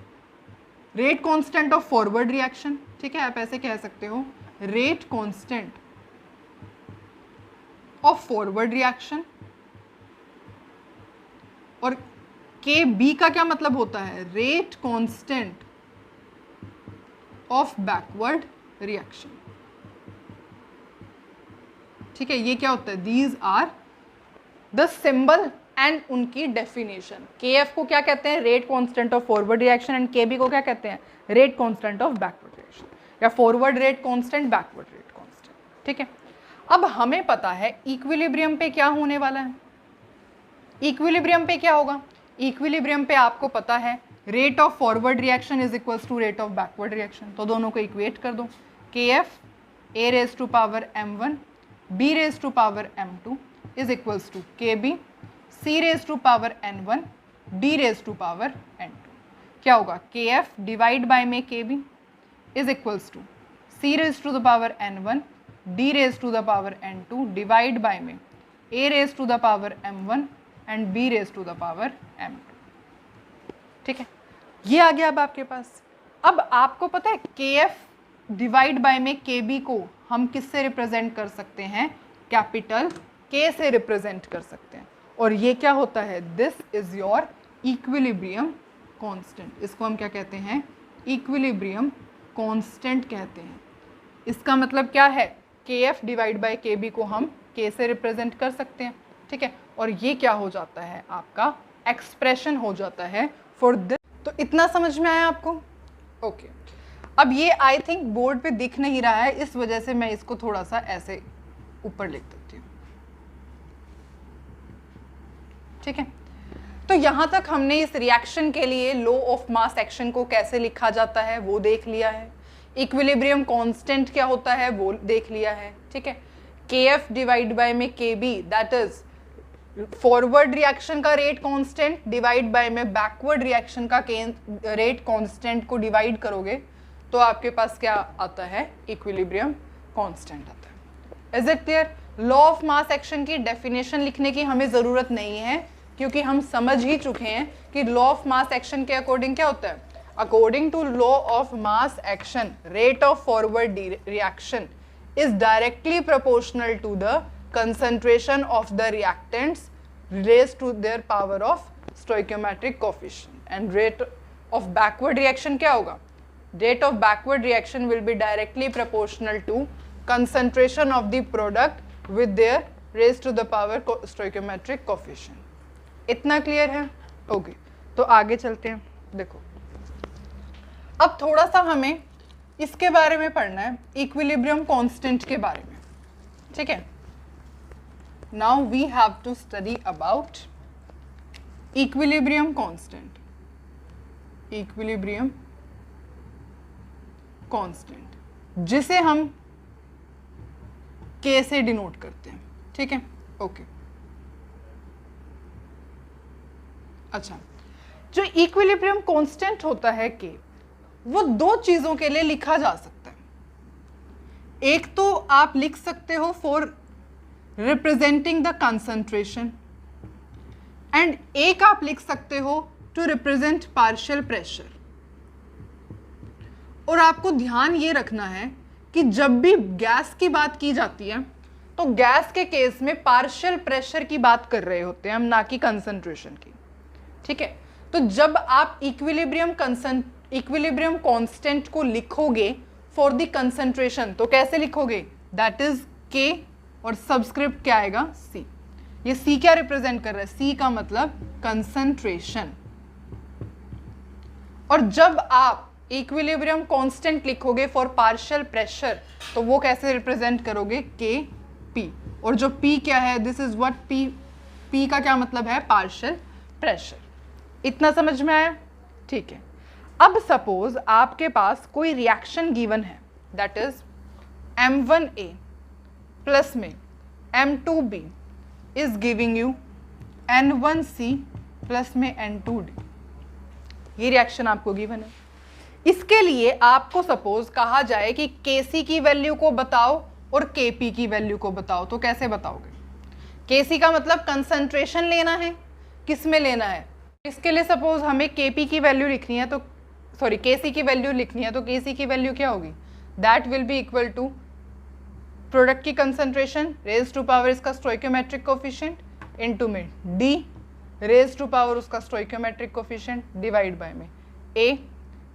Speaker 1: rate constant of forward reaction. ठीक है, आप ऐसे कह सकते हो, rate constant of forward reaction. और KB का क्या मतलब होता है? Rate constant of backward reaction. ठीक है, ये क्या होता है? These are the symbol and उनकी डेफिनेशन। KF को क्या कहते हैं? Rate constant of forward reaction, and KB को क्या कहते हैं? Rate constant of backward reaction, या forward rate constant, backward rate constant. ठीक है, अब हमें पता है इक्विलिब्रियम पे क्या होने वाला है। इक्विलिब्रियम पे क्या होगा? इक्विलिब्रियम पे आपको पता है rate of forward reaction is equals to rate of backward reaction. तो दोनों को इक्वेट कर दो। KF A raise to power M1 B raise to power M2 is equals to KB C raise to power N1 D raise to power N2। क्या होगा? KF divide by में KB is equals to C raise to the power N1 D raise to the power N2 divide by में A raise to the power M1 and B raise to the power M2। ठीक है, ये आ गया अब आपके पास। अब आपको पता है KF डिवाइड बाय में KB को हम किससे रिप्रेजेंट कर सकते हैं? कैपिटल K से रिप्रेजेंट कर सकते हैं, और ये क्या होता है, this is your equilibrium constant. इसको हम क्या कहते हैं, इक्विलिब्रियम कांस्टेंट कहते हैं। इसका मतलब क्या है, KF डिवाइड बाय KB को हम K से रिप्रेजेंट कर सकते हैं, ठीक है, और ये क्या हो जाता है, आपका एक्सप्रेशन हो जाता है फॉर दिस। तो इतना समझ में आया आपको? ओके। अब ये आई थिंक बोर्ड पे दिख नहीं रहा है, इस वजह से मैं इसको थोड़ा सा ऐसे ऊपर लिख देती हूँ, ठीक है। तो यहाँ तक हमने इस रिएक्शन के लिए लॉ ऑफ मास एक्शन को कैसे लिखा जाता है वो देख लिया है, इक्विलिब्रियम कांस्टेंट क्या होता है वो देख लिया है, ठीक है। KF डिवाइड बाय में KB, that is forward reaction का रेट कांस्टेंट, डिवाइड बाय में बैकवर्ड रिएक्शन का रेट कांस्टेंट को डिवाइड करोगे तो आपके पास क्या आता है, इक्विलिब्रियम कांस्टेंट आता है। Is it clear? Law of mass action की डेफिनेशन लिखने की हमें ज़रूरत नहीं है, क्योंकि हम समझ ही चुके हैं कि लॉ ऑफ मास एक्शन के अकॉर्डिंग क्या होता है। According to law of mass action, rate of forward reaction is directly proportional to the concentration of the reactants raised to their power of stoichiometric coefficient, and rate of backward reaction क्या होगा, rate of backward reaction will be directly proportional to concentration of the product with their raised to the power stoichiometric coefficient। इतना clear है? Okay, तो आगे चलते हैं। देखो अब थोड़ा सा हमें इसके बारे में पढ़ना है, इक्विलिब्रियम कांस्टेंट के बारे में, ठीक है। Now we have to study about equilibrium constant, equilibrium constant जिसे हम K से डिनोट करते हैं, ठीक है। ओके, अच्छा, जो इक्विलिब्रियम कांस्टेंट होता है K, वो दो चीजों के लिए लिखा जा सकता है। एक तो आप लिख सकते हो for representing the concentration, and एक आप लिख सकते हो टू रिप्रेजेंट पार्शियल प्रेशर। और आपको ध्यान ये रखना है कि जब भी गैस की बात की जाती है तो गैस के केस में पार्शियल प्रेशर की बात कर रहे होते हैं हम, ना कि कंसंट्रेशन की, ठीक है। तो जब आप इक्विलिब्रियम कांस्टेंट को लिखोगे फॉर द कंसंट्रेशन, तो कैसे लिखोगे, दैट इज K और सबस्क्रिप्ट क्या आएगा, C। ये C क्या रिप्रेजेंट कर रहा है, C का मतलब कंसंट्रेशन। और जब आप इक्विलिब्रियम कांस्टेंट लिखोगे फॉर पार्शियल प्रेशर, तो वो कैसे रिप्रेजेंट करोगे, KP। और जो P क्या है, दिस इज व्हाट P का क्या मतलब है, पार्शियल प्रेशर। इतना समझ में आया? ठीक है। अब सपोज आपके पास कोई रिएक्शन गिवन है, दैट इज M1A प्लस में M2B is giving you N1C plus में N2D। ये रिएक्शन आपको गिवन है। इसके लिए आपको सपोज कहा जाए कि Kc की वैल्यू को बताओ और Kp की वैल्यू को बताओ, तो कैसे बताओगे? Kc का मतलब कंसंट्रेशन लेना है, किस में लेना है? इसके लिए सपोज हमें Kp की वैल्यू लिखनी है, तो सॉरी Kc की वैल्यू लिखनी है, तो Kc की वैल्यू क्या होगी, that will be equal to product की कंसंट्रेशन रेज टू पावर इसका स्टोइकियोमेट्रिक कोफिशिएंट इनटू में D रेज टू पावर उसका स्टोइकियोमेट्रिक कोफिशिएंट डिवाइड बाय में A,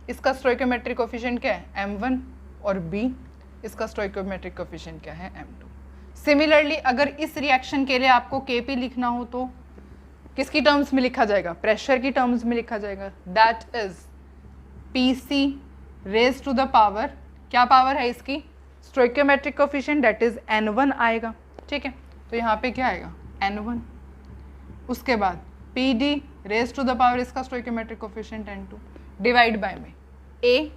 Speaker 1: इसका स्टोइकियोमेट्रिक कोफिशिएंट क्या है, M1, और B इसका स्टोइकियोमेट्रिक कोफिशिएंट क्या है, M2। सिमिलरली अगर इस रिएक्शन के लिए आपको Kp लिखना हो तो किसकी टर्म्स में लिखा जाएगा, प्रेशर की टर्म्स में लिखा जाएगा, that is Pc raise to the power, क्या पावर है इसकी, stoichiometric coefficient, that is N1 आएगा, ठीक है। तो यहाँ पे क्या आएगा, N1। उसके बाद Pd raise to the power इसका stoichiometric coefficient N2 divide by में A,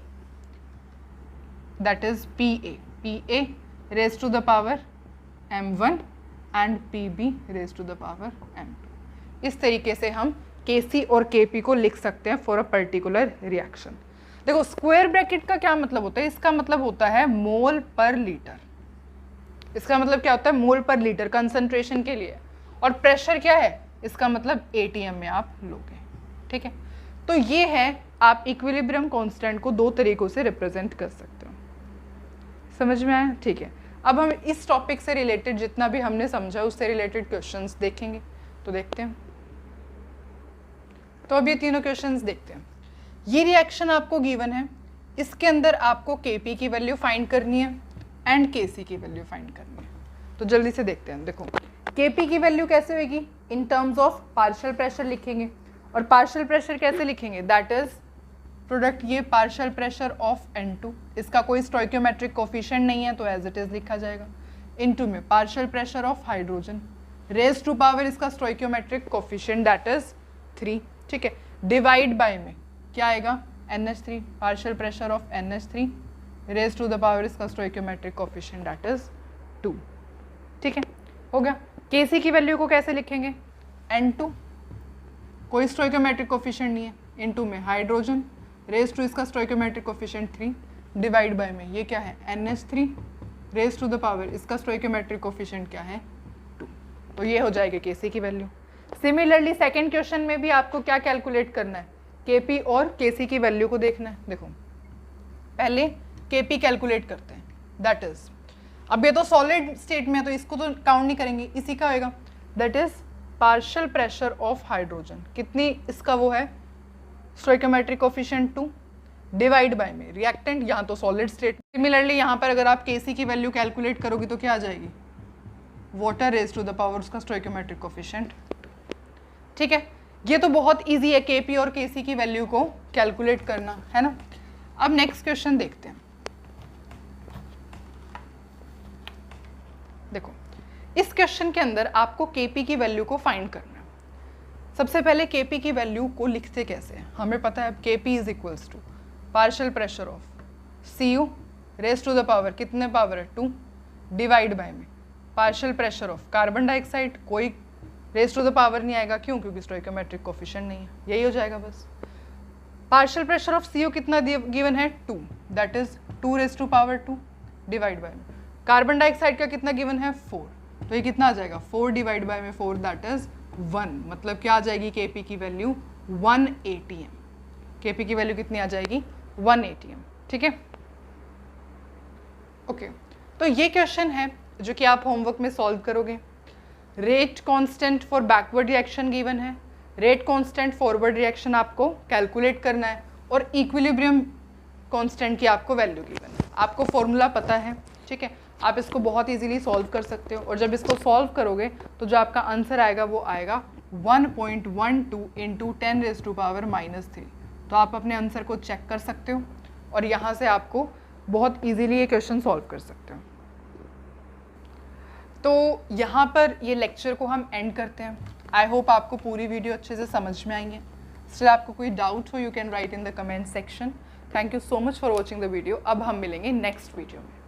Speaker 1: that is Pa raise to the power M1 and Pb raise to the power M2। इस तरीके से हम Kc और Kp को लिख सकते हैं फॉर अ पर्टिकुलर रिएक्शन। देखो स्क्वायर ब्रैकेट का क्या मतलब होता है, इसका मतलब होता है मोल पर लीटर। इसका मतलब क्या होता है, मोल पर लीटर कंसंट्रेशन के लिए। और प्रेशर क्या है, इसका मतलब ATM में आप लोगे, ठीक है। तो ये है, आप इक्विलिब्रियम कांस्टेंट को दो तरीकों से रिप्रेजेंट कर सकते हो। समझ में आया? ठीक है। अब हम इस टॉपिक से रिलेटेड जितना भी हमने समझा उससे रिलेटेड क्वेश्चंस देखेंगे। तो देखते हैं। तो अब ये तीनों क्वेश्चंस देखते हैं। ये रिएक्शन आपको गिवन है, इसके अंदर आपको Kp की वैल्यू फाइंड करनी है एंड Kc की वैल्यू फाइंड करनी है। तो जल्दी से देखते हैं। देखो Kp की वैल्यू कैसे होगी, in terms of partial pressure लिखेंगे। और पार्शियल प्रेशर कैसे लिखेंगे, दैट इज प्रोडक्ट ये पार्शियल प्रेशर ऑफ N2, इसका कोई स्टोइकियोमेट्रिक कोफिशिएंट नहीं है तो एज इट इज लिखा जाएगा, इनटू में partial pressure of hydrogen raise to power इसका स्टोइकियोमेट्रिक कोफिशिएंट दैट इज 3, ठीक है, डिवाइड बाय में क्या आएगा NH3 partial pressure of NH3 raise to the power इसका स्टोइकियोमेट्रिक कोफिशिएंट दैट इज 2, ठीक है, हो गया। Kc की वैल्यू को कैसे लिखेंगे, N2 कोई स्टोइकियोमेट्रिक कोफिशिएंट नहीं है, इनटू में हाइड्रोजन रेज टू इसका स्टोइकियोमेट्रिक कोफिशिएंट 3 डिवाइड बाय में ये क्या है NH3 raise to the power इसका स्टोइकियोमेट्रिक कोफिशिएंट क्या है 2। तो ये हो जाएगा Kc की वैल्यू। सिमिलरली सेकंड क्वेश्चन में भी आपको क्या कैलकुलेट करना है, Kp और Kc की वैल्यू को देखना है। देखो पहले Kp कैलकुलेट करते हैं, दैट इज अब ये तो सॉलिड स्टेट में है तो इसको तो काउंट नहीं करेंगे, इसी का होएगा that is partial pressure of hydrogen, कितनी इसका वो है स्टोइकियोमेट्रिक कोफिशिएंट 2 डिवाइड बाय में रिएक्टेंट यहाँ तो सॉलिड स्टेट। सिमिलरली यहाँ पर अगर आप Kc की वैल्यू कैलकुलेट करोगे तो क्या आ जाएगी, water raise to the power उसका स्टोइकियोमेट्रिक कोफिशिएंट, ठीक है। ये तो बहुत इजी है Kp और Kc की वैल्यू को कैलकुलेट करना, है ना। अब नेक्स्ट क्वेश्चन देखते हैं। देखो इस क्वेश्चन के अंदर आपको Kp की वैल्यू को फाइंड करना है। सबसे पहले Kp की वैल्यू को लिखते कैसे हैं, हमें पता है Kp is equals to partial pressure of Cu raise to the power कितने पावर है 2 डिवाइड बाय में partial pressure of carbon dioxide, कोई रेज टू द पावर नहीं आएगा, क्यों, क्योंकि स्टोइकियोमेट्रिक कोफिशिएंट नहीं है, यही हो जाएगा बस। पार्शियल प्रेशर ऑफ Cu कितना गिवन है 2 that is 2 raise to power 2 divide by में कार्बन डाइऑक्साइड का कितना गिवन है 4, तो ये कितना आ जाएगा 4 डिवाइड बाय में 4 दैट इज 1, मतलब क्या आ जाएगी Kp की वैल्यू 1 atm। Kp की वैल्यू कितनी आ जाएगी 1 atm, ठीक है, ओके। तो ये क्वेश्चन है जो कि आप होमवर्क में सॉल्व करोगे। Rate constant for backward reaction given है, रेट कांस्टेंट फॉरवर्ड रिएक्शन आपको कैलकुलेट करना है और इक्विलिब्रियम कांस्टेंट की आपको वैल्यू गिवन है, आपको फॉर्मूला पता है, ठीक है, आप इसको बहुत इजीली सॉल्व कर सकते हो। और जब इसको सॉल्व करोगे तो जो आपका आंसर आएगा वो आएगा 1.12 इंटू 10 रेज टू पावर -3। तो आप अपने आंसर को चेक कर सकते हो और यहाँ से आपको बहुत इजीली ये क्वेश्चन सॉल्व कर सकते हो। तो यहाँ पर ये लेक्चर को हम एंड करते हैं। आई होप आपको पूरी वीडियो अच्छे से समझ में आएंगे। स्टिल आपको कोई डाउट हो you can write in the comment section. Thank you so much for watching the video. अब हम मिलेंगे नेक्स्ट वीडियो में।